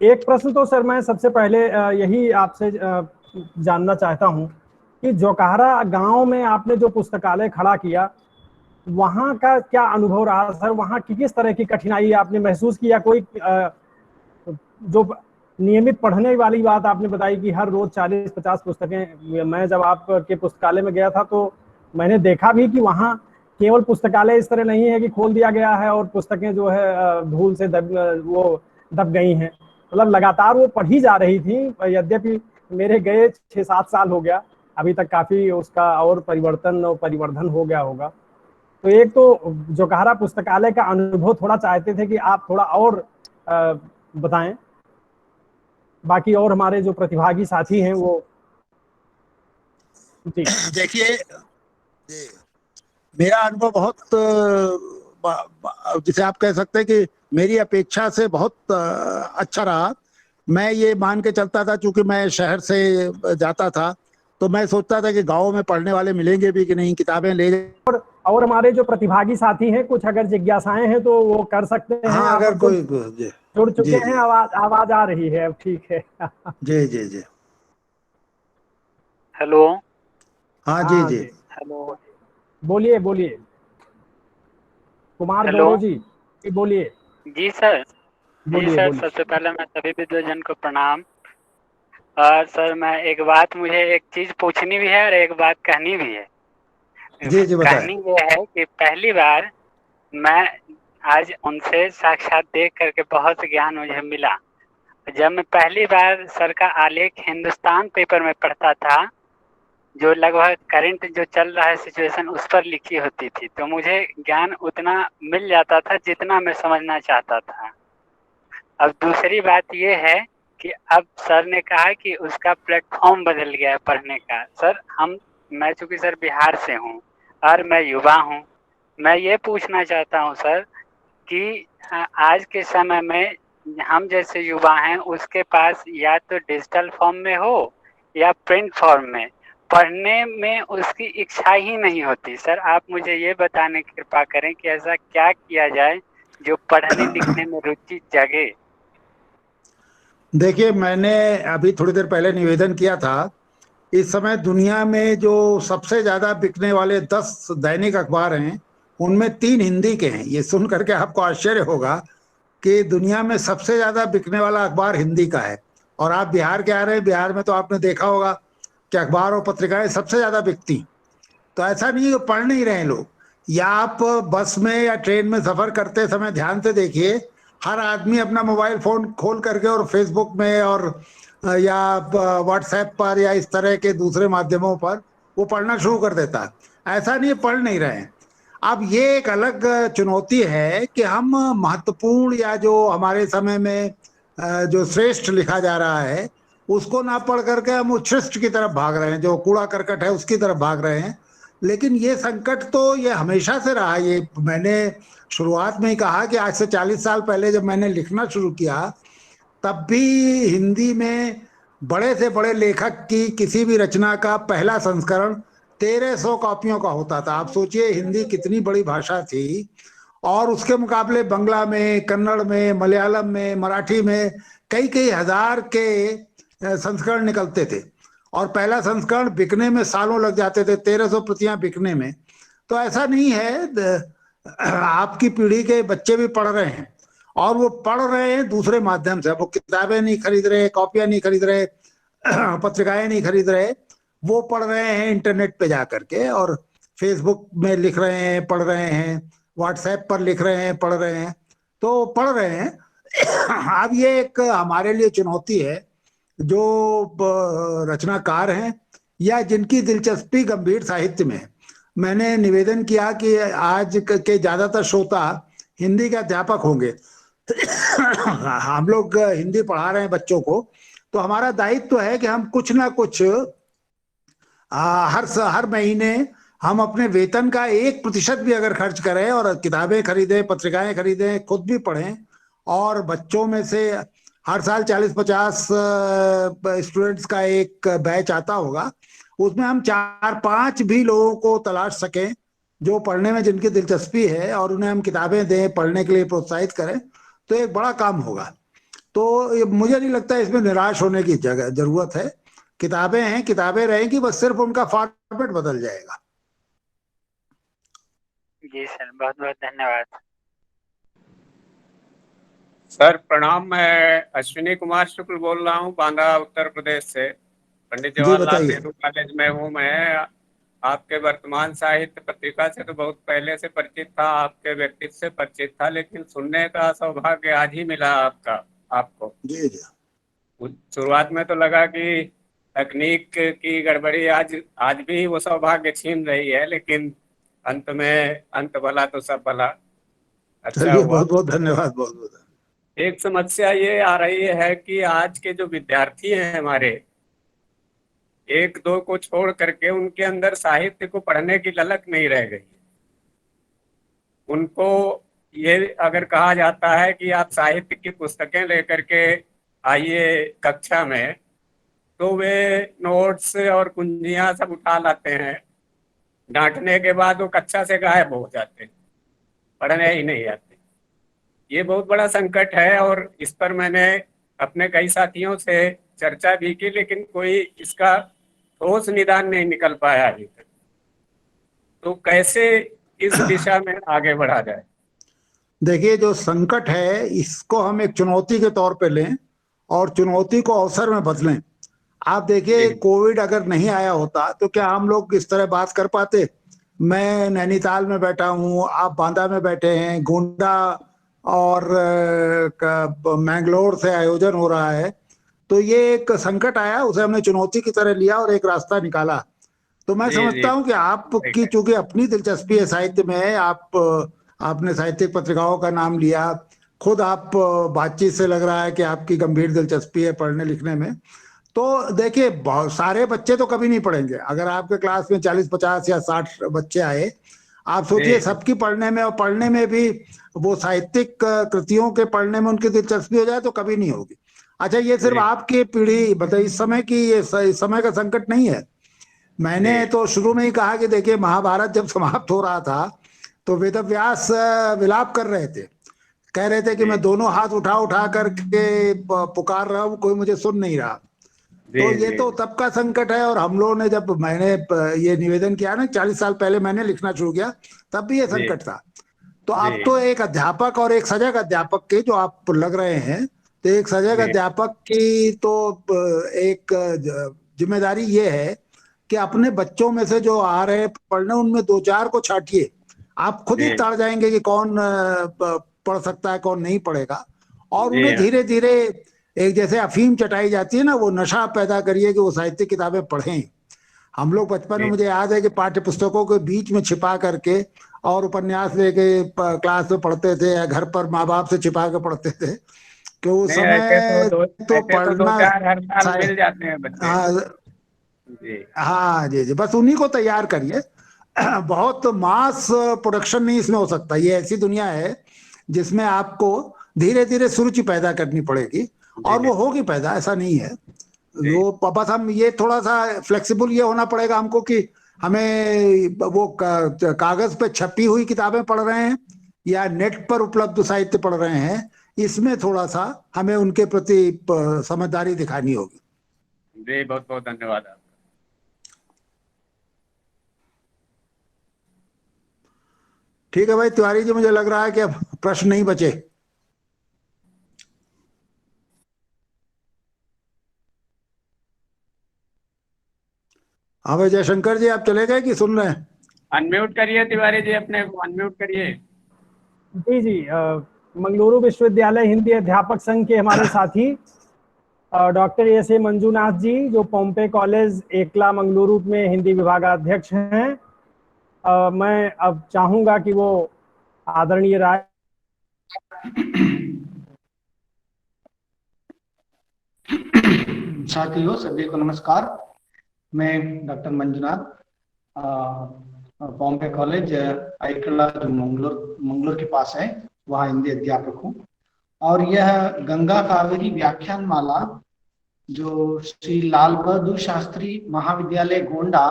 एक प्रश्न तो सर मैं सबसे पहले यही आपसे जानना चाहता हूं कि जोकारा गांव में आपने जो पुस्तकालय खड़ा किया, वहां का क्या अनुभव रहा सर? वहां की किस तरह की कठिनाई आपने महसूस किया? कोई जो नियमित पढ़ने वाली बात आपने बताई कि हर रोज 40-50 पुस्तकें, मैं जब आपके पुस्तकालय में गया था तो मैंने देखा भी कि वहाँ केवल पुस्तकालय इस तरह नहीं है कि खोल दिया गया है और पुस्तकें जो है धूल से दब गई हैं। मतलब लगातार वो पढ़ी जा रही थी। यद्यपि मेरे गए 6-7 साल हो गया, अभी तक काफी उसका और परिवर्तन और परिवर्धन हो गया होगा। तो एक तो जोकारा पुस्तकालय का अनुभव थोड़ा चाहते थे कि आप थोड़ा और बताएं। बाकी और हमारे जो प्रतिभागी साथी हैं वो जी।
देखिए, मेरा अनुभव बहुत जिसे आप कह सकते हैं कि मेरी अपेक्षा से बहुत अच्छा रहा। मैं ये मान के चलता था, चूंकि मैं शहर से जाता था, तो मैं सोचता था कि गाँव में पढ़ने वाले मिलेंगे भी कि नहीं, किताबें ले।
और हमारे जो प्रतिभागी साथी हैं, कुछ अगर जिज्ञासाएं हैं तो वो कर सकते हैं।
हाँ,
आप
अगर कोई
जुड़ चुके
जी
हैं, आवाज आ रही है, अब ठीक है।
जी जी जी।
हेलो।
हाँ जी जी।
हेलो।
बोलिए बोलिए, कुमार
हेलो।
गौरव जी बोलिए।
जी सर। जी
बोलिए
सर,
बोलिए।
सबसे पहले मैं सभी विद्वजन को प्रणाम। और सर, मैं एक बात, मुझे एक चीज पूछनी भी है और एक बात कहनी भी है।
जी जी, बताएं।
कहनी ये है कि पहली बार मैं आज उनसे साक्षात देख करके बहुत ज्ञान मुझे मिला। जब मैं पहली बार सर का आलेख हिंदुस्तान पेपर में पढ़ता था, जो लगभग करंट जो चल रहा है सिचुएशन उस पर लिखी होती थी, तो मुझे ज्ञान उतना मिल जाता था जितना मैं समझना चाहता था। अब दूसरी बात ये है कि अब सर ने कहा कि उसका प्लेटफॉर्म बदल गया है पढ़ने का। सर, मैं चूंकि सर बिहार से हूँ और मैं युवा हूँ, मैं ये पूछना चाहता हूँ सर कि आज के समय में हम जैसे युवा हैं, उसके पास या तो डिजिटल फॉर्म में हो या प्रिंट फॉर्म में, पढ़ने में उसकी इच्छा ही नहीं होती। सर, आप मुझे ये बताने की कृपा करें कि ऐसा क्या किया जाए जो पढ़ने लिखने में रुचि जगे।
देखिए, मैंने अभी थोड़ी देर पहले निवेदन किया था, इस समय दुनिया में जो सबसे ज्यादा बिकने वाले 10 दैनिक अखबार हैं, उनमें 3 हिंदी के हैं। ये सुन करके आपको आश्चर्य होगा कि दुनिया में सबसे ज्यादा बिकने वाला अखबार हिंदी का है। और आप बिहार के आ रहे हैं, बिहार में तो आपने देखा होगा कि अखबार और पत्रिकाएं सबसे ज्यादा बिकती। तो ऐसा नहीं है पढ़ नहीं रहे लोग, या आप बस में या ट्रेन में सफर करते समय ध्यान से देखिए, हर आदमी अपना मोबाइल फोन खोल करके और फेसबुक में और या व्हाट्सएप पर या इस तरह के दूसरे माध्यमों पर वो पढ़ना शुरू कर देता है। ऐसा नहीं है पढ़ नहीं रहे हैं। अब ये एक अलग चुनौती है कि हम महत्वपूर्ण या जो हमारे समय में जो श्रेष्ठ लिखा जा रहा है उसको ना पढ़ करके हम उत्कृष्ट की तरफ भाग रहे हैं, जो कूड़ा करकट है उसकी तरफ भाग रहे हैं। लेकिन ये संकट तो ये हमेशा से रहा। ये मैंने शुरुआत में ही कहा कि आज से 40 साल पहले जब मैंने लिखना शुरू किया, तब भी हिंदी में बड़े से बड़े लेखक की किसी भी रचना का पहला संस्करण 1300 कॉपियों का होता था। आप सोचिए हिंदी कितनी बड़ी भाषा थी, और उसके मुकाबले बंगला में, कन्नड़ में, मलयालम में, मराठी में कई कई हजार के संस्करण निकलते थे, और पहला संस्करण बिकने में सालों लग जाते थे, 1300 प्रतियां बिकने में। तो ऐसा नहीं है, आपकी पीढ़ी के बच्चे भी पढ़ रहे हैं, और वो पढ़ रहे हैं दूसरे माध्यम से। वो किताबें नहीं खरीद रहे, कॉपियां नहीं खरीद रहे, पत्रिकाएं नहीं खरीद रहे, वो पढ़ रहे हैं इंटरनेट पे जा करके, और फेसबुक में लिख रहे हैं, पढ़ रहे हैं, व्हाट्सएप पर लिख रहे हैं, पढ़ रहे हैं, तो पढ़ रहे हैं। अब ये एक हमारे लिए चुनौती है, जो रचनाकार हैं या जिनकी दिलचस्पी गंभीर साहित्य में है। मैंने निवेदन किया कि आज के ज्यादातर श्रोता हिंदी के अध्यापक होंगे, हम लोग हिंदी पढ़ा रहे हैं बच्चों को, तो हमारा दायित्व है कि हम कुछ ना कुछ हर महीने हम अपने वेतन का 1% भी अगर खर्च करें और किताबें खरीदें, पत्रिकाएं खरीदें, खुद भी पढ़ें, और बच्चों में से हर साल 40-50 स्टूडेंट्स का एक बैच आता होगा, उसमें हम 4-5 भी लोगों को तलाश सकें जो पढ़ने में जिनकी दिलचस्पी है, और उन्हें हम किताबें दें, पढ़ने के लिए प्रोत्साहित करें, तो एक बड़ा काम होगा। तो मुझे नहीं लगता इसमें निराश होने की जरूरत है। किताबें हैं, किताबें रहेंगी, बस सिर्फ उनका फॉर्मेट बदल जाएगा।
जी सर, बहुत बहुत धन्यवाद।
सर प्रणाम, मैं अश्विनी कुमार शुक्ल बोल रहा हूँ, बांदा उत्तर प्रदेश से। पंडित
जी
जवाहरलाल
बताइए।
नेहरू कॉलेज में हूँ मैं। आपके वर्तमान साहित्य पत्रिका से तो बहुत पहले से परिचित था, आपके व्यक्तित्व से परिचित था, लेकिन सुनने का सौभाग्य आज ही मिला आपको।
जी जी।
शुरुआत में तो लगा कि तकनीक की गड़बड़ी आज भी वो सौभाग्य छीन रही है, लेकिन अंत में अंत भला तो सब भला। अच्छा
चलिए,
हुआ।
बहुत बहुत धन्यवाद, बहुत बहुत।
एक समस्या ये आ रही है कि आज के जो विद्यार्थी हैं हमारे, एक दो को छोड़ करके उनके अंदर साहित्य को पढ़ने की ललक नहीं रह गई। उनको ये अगर कहा जाता है कि आप साहित्य की पुस्तकें लेकर के आइए कक्षा में, तो वे नोट्स और कुंजियां सब उठा लाते हैं। डांटने के बाद वो कक्षा से गायब हो जाते हैं, पढ़ने ही नहीं आते। ये बहुत बड़ा संकट है, और इस पर मैंने अपने कई साथियों से चर्चा भी की, लेकिन कोई इसका ठोस निदान नहीं निकल पाया अभी तक। तो कैसे इस दिशा में आगे बढ़ा जाए?
देखिए, जो संकट है इसको हम एक चुनौती के तौर पे लें और चुनौती को अवसर में बदलें। आप देखिए, कोविड अगर नहीं आया होता तो क्या हम लोग इस तरह बात कर पाते? मैं नैनीताल में बैठा हूँ, आप बांदा में बैठे हैं, गोंडा और मैंगलोर से आयोजन हो रहा है। तो ये एक संकट आया, उसे हमने चुनौती की तरह लिया और एक रास्ता निकाला। तो मैं समझता हूँ कि आपकी चूंकि अपनी दिलचस्पी है साहित्य में, आपने साहित्यिक पत्रिकाओं का नाम लिया, खुद आप बातचीत से लग रहा है कि आपकी गंभीर दिलचस्पी है पढ़ने लिखने में। तो देखिए, बहुत सारे बच्चे तो कभी नहीं पढ़ेंगे। अगर आपके क्लास में 40-50 या 60 बच्चे आए, आप सोचिए सबकी पढ़ने में, और पढ़ने में भी वो साहित्यिक कृतियों के पढ़ने में उनकी दिलचस्पी हो जाए तो कभी नहीं होगी। अच्छा, ये सिर्फ आपकी पीढ़ी मतलब इस समय की, ये इस समय का संकट नहीं है। मैंने तो शुरू में ही कहा कि देखिए, महाभारत जब समाप्त हो रहा था तो वेदव्यास विलाप कर रहे थे, कह रहे थे कि मैं दोनों हाथ उठा उठा करके पुकार रहा हूं, कोई मुझे सुन नहीं रहा। तो ये तो तब का संकट है। और हम लोगों ने, जब मैंने ये निवेदन किया ना 40 साल पहले मैंने लिखना शुरू किया, तब भी ये संकट था। तो अब तो एक अध्यापक और एक सजग अध्यापक के जो आप लग रहे हैं, तो एक सजग अध्यापक की तो एक जिम्मेदारी ये है कि अपने बच्चों में से जो आ रहे पढ़ने, उनमें 2-4 को छांटिए। आप खुद ही ताड़ जाएंगे कि कौन पढ़ सकता है, कौन नहीं पढ़ेगा। और उन्हें धीरे धीरे, एक जैसे अफीम चटाई जाती है ना, वो नशा पैदा करिए कि वो साहित्यिक किताबें पढ़ें। हम लोग बचपन में, मुझे याद है कि पाठ्य पुस्तकों के बीच में छिपा करके और उपन्यास लेके क्लास में पढ़ते थे, या घर पर माँ बाप से छिपा के पढ़ते थे, कि उस समय तो पढ़ना
मिल जाते हैं बच्चे।
हाँ जी जी, बस उन्हीं को तैयार करिए। बहुत मास प्रोडक्शन नहीं इसमें हो सकता। ये ऐसी दुनिया है जिसमें आपको धीरे धीरे सुरुचि पैदा करनी पड़ेगी, और वो होगी पैदा, ऐसा नहीं है। वो बस हम ये थोड़ा सा फ्लेक्सिबल ये होना पड़ेगा हमको कि हमें वो कागज पे छपी हुई किताबें पढ़ रहे हैं या नेट पर उपलब्ध साहित्य पढ़ रहे हैं, इसमें थोड़ा सा हमें उनके प्रति समझदारी दिखानी होगी।
जी, बहुत बहुत धन्यवाद आपका।
ठीक है भाई तिवारी जी, मुझे लग रहा है कि अब प्रश्न नहीं बचे। हाँ भाई जयशंकर जी, आप चले गए कि सुन रहे हैं?
अनम्यूट करिए तिवारी जी, अपने को अनम्यूट करिए।
जी जी, मंगलुरु विश्वविद्यालय हिंदी अध्यापक संघ के हमारे साथी डॉक्टर एस.ए. मंजूनाथ जी, जो पोम्पे कॉलेज एकला मंगलुरु में हिंदी विभागाध्यक्ष हैं। मैं अब चाहूंगा कि वो आदरणीय राय
साथियों, सभी को नमस्कार। मैं डॉक्टर मंजुनाथ, बॉम्बे कॉलेज आइकला जो मंगलोर के पास है, वहाँ हिंदी अध्यापक हूँ। और यह गंगा कावेरी व्याख्यान माला जो श्री लाल बहादुर शास्त्री महाविद्यालय गोंडा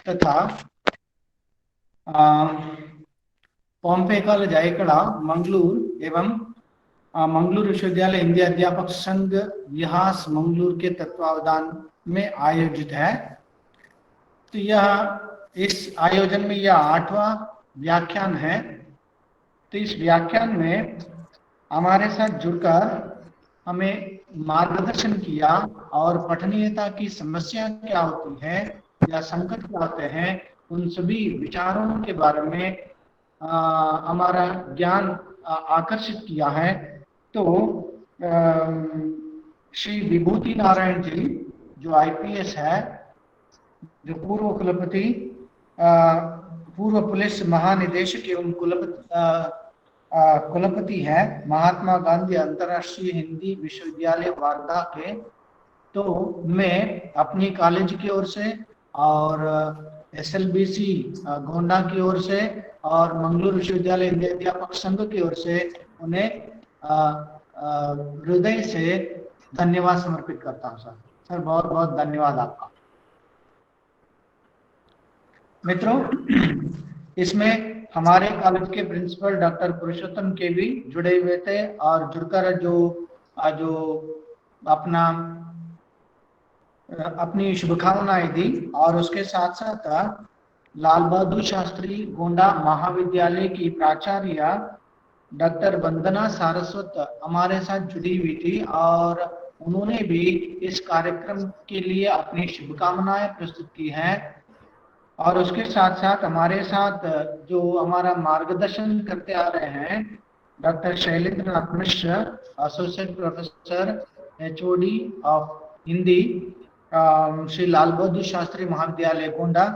तथा बॉम्बे कॉलेज आइकला मंगलूर एवं मंगलूर विश्वविद्यालय हिंदी अध्यापक संघ यहास मंगलूर के तत्वावधान में आयोजित है। तो यह इस आयोजन में यह 8वां व्याख्यान है। तो इस व्याख्यान में हमारे साथ जुड़कर हमें मार्गदर्शन किया और पठनीयता की समस्या क्या होती है या संकट क्या होते हैं, उन सभी विचारों के बारे में हमारा ज्ञान आकर्षित किया है। तो श्री विभूति नारायण जी जो आईपीएस है, जो पूर्व कुलपति, पूर्व पुलिस महानिदेशक एवं कुलपति है महात्मा गांधी अंतर्राष्ट्रीय हिंदी विश्वविद्यालय वार्धा के, तो मैं अपनी कॉलेज की ओर से और एसएलबीसी गोंडा की ओर से और मंगलूर विश्वविद्यालय हिंदी अध्यापक संघ की ओर से उन्हें हृदय से धन्यवाद समर्पित करता हूँ। सर बहुत बहुत धन्यवाद आपका। मित्रों, इसमें हमारे कॉलेज के प्रिंसिपल डॉक्टर पुरुषोत्तम के भी जुड़े हुए थे और जुड़कर जो अपनी शुभकामनाएं दी। और उसके साथ साथ लाल बहादुर शास्त्री गोंडा महाविद्यालय की प्राचार्य डॉक्टर वंदना सारस्वत हमारे साथ जुड़ी हुई थी और उन्होंने भी इस कार्यक्रम के लिए अपनी शुभकामनाएं प्रस्तुत की हैं। और उसके साथ साथ हमारे साथ जो हमारा मार्गदर्शन करते आ रहे हैं doctor Shailendra Nath Mishra, associate professor HOD of Hindi, Shri Lal Bahadur Shastri महाविद्यालय गोंडा,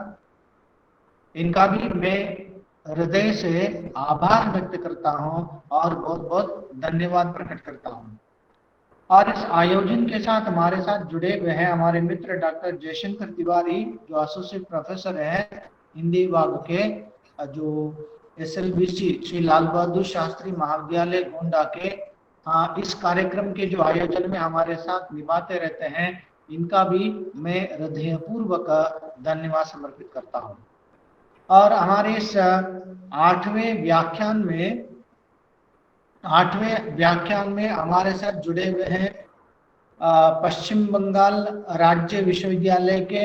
इनका भी मैं हृदय से आभार व्यक्त करता हूं और बहुत बहुत धन्यवाद प्रकट करता हूं। और इस आयोजन के साथ हमारे साथ जुड़े हुए हैं हमारे मित्र डॉक्टर जयशंकर तिवारी जो एसोसिएट प्रोफेसर है हिंदी विभाग के, जो एसएलबीसी श्री लाल बहादुर शास्त्री महाविद्यालय गोंडा के इस कार्यक्रम के जो आयोजन में हमारे साथ निभाते रहते हैं, इनका भी मैं हृदयपूर्वक धन्यवाद समर्पित करता हूं। और हमारे इस 8वें व्याख्यान में हमारे साथ जुड़े हुए हैं पश्चिम बंगाल राज्य विश्वविद्यालय के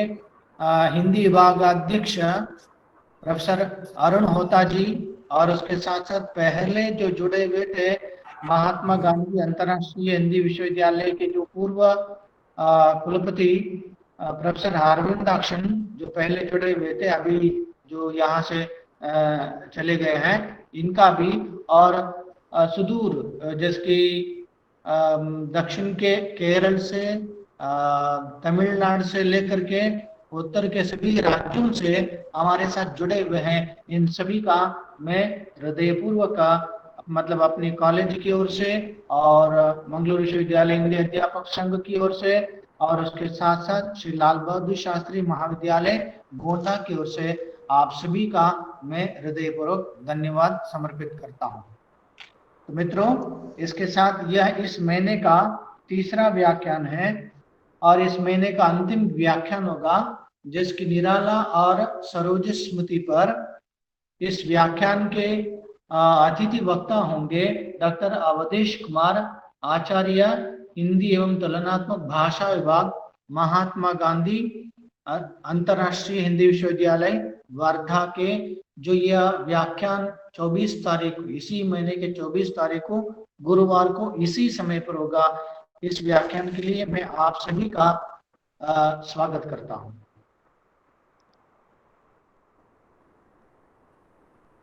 हिंदी विभाग अध्यक्ष प्रोफेसर अरुण होता जी, और उसके साथ साथ पहले जो जुड़े हुए थे महात्मा गांधी अंतर्राष्ट्रीय हिंदी विश्वविद्यालय के जो पूर्व कुलपति प्रोफेसर अरविंदाक्ष जो पहले जुड़े हुए थे, अभी जो यहाँ से चले गए हैं, इनका भी, और सुदूर जिसकी दक्षिण के केरल से तमिलनाडु से लेकर के उत्तर के सभी राज्यों से हमारे साथ जुड़े हुए हैं, इन सभी का मैं हृदयपूर्वक मतलब अपनी कॉलेज की ओर से और मंगलूर विश्वविद्यालय हिंदी अध्यापक संघ की ओर से और उसके साथ साथ श्री लाल बहादुर शास्त्री महाविद्यालय गोंडा की ओर से आप सभी का मैं हृदयपूर्वक धन्यवाद समर्पित करता हूं। तो मित्रों, इसके साथ यह इस महीने का तीसरा व्याख्यान है और इस महीने का अंतिम व्याख्यान होगा, जिसकी निराला और सरोज स्मृति पर इस व्याख्यान के अतिथि वक्ता होंगे डॉक्टर अवधेश कुमार, आचार्य हिंदी एवं तुलनात्मक भाषा विभाग, महात्मा गांधी अंतर्राष्ट्रीय हिंदी विश्वविद्यालय वर्धा के, जो यह व्याख्यान 24 तारीख, इसी महीने के 24 तारीख को गुरुवार को इसी समय पर होगा। इस व्याख्यान के लिए मैं आप सभी का स्वागत करता हूं।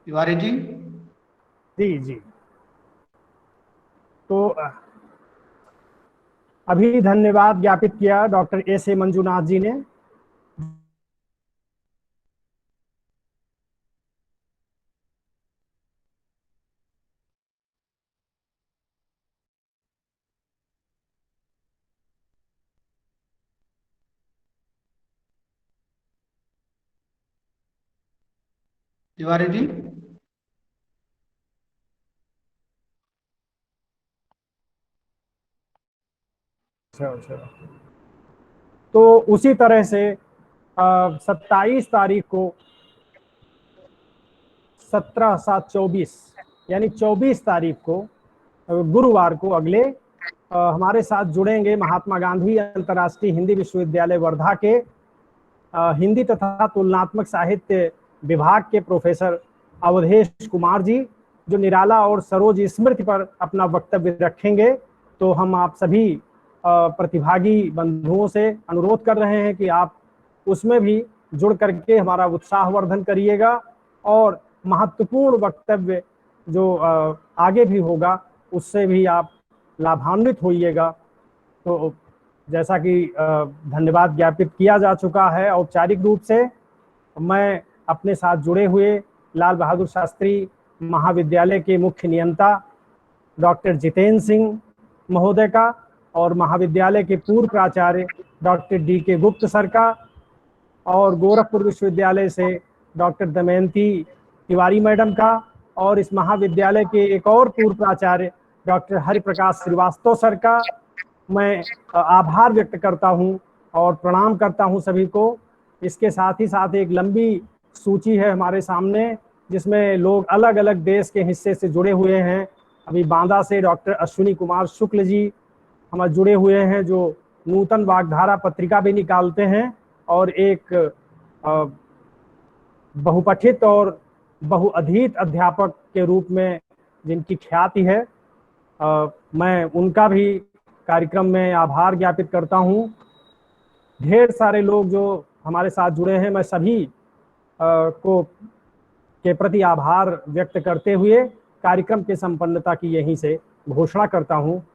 तिवारी जी।
जी। तो अभी धन्यवाद ज्ञापित किया डॉक्टर एस.ए. मंजुनाथ जी ने।
तिवारी जी।
अच्छा। तो उसी तरह से 27 तारीख को 17/7/24 यानी 24 तारीख को गुरुवार को अगले हमारे साथ जुड़ेंगे महात्मा गांधी अंतर्राष्ट्रीय हिंदी विश्वविद्यालय वर्धा के हिंदी तथा तुलनात्मक साहित्य विभाग के प्रोफेसर अवधेश कुमार जी, जो निराला और सरोज स्मृति पर अपना वक्तव्य रखेंगे। तो हम आप सभी प्रतिभागी बंधुओं से अनुरोध कर रहे हैं कि आप उसमें भी जुड़ करके हमारा उत्साहवर्धन करिएगा और महत्वपूर्ण वक्तव्य जो आगे भी होगा उससे भी आप लाभान्वित होइएगा। तो जैसा कि धन्यवाद ज्ञापित किया जा चुका है औपचारिक रूप से, मैं अपने साथ जुड़े हुए लाल बहादुर शास्त्री महाविद्यालय के मुख्य नियंता डॉक्टर जितेंद्र सिंह महोदय का और महाविद्यालय के पूर्व प्राचार्य डॉक्टर DK गुप्त सर का और गोरखपुर विश्वविद्यालय से डॉक्टर दमयंती तिवारी मैडम का और इस महाविद्यालय के एक और पूर्व प्राचार्य डॉक्टर हरिप्रकाश श्रीवास्तव सर का मैं आभार व्यक्त करता हूं और प्रणाम करता हूं सभी को। इसके साथ ही साथ एक लंबी सूची है हमारे सामने जिसमें लोग अलग अलग देश के हिस्से से जुड़े हुए हैं। अभी बांदा से डॉक्टर अश्विनी कुमार शुक्ल जी हमारे जुड़े हुए हैं, जो नूतन वाग्धारा पत्रिका भी निकालते हैं और एक बहुपठित और बहुअधीत अध्यापक के रूप में जिनकी ख्याति है। मैं उनका भी कार्यक्रम में आभार ज्ञापित करता हूं। ढेर सारे लोग जो हमारे साथ जुड़े हैं, मैं सभी को के प्रति आभार व्यक्त करते हुए कार्यक्रम के संपन्नता की यहीं से घोषणा करता हूं।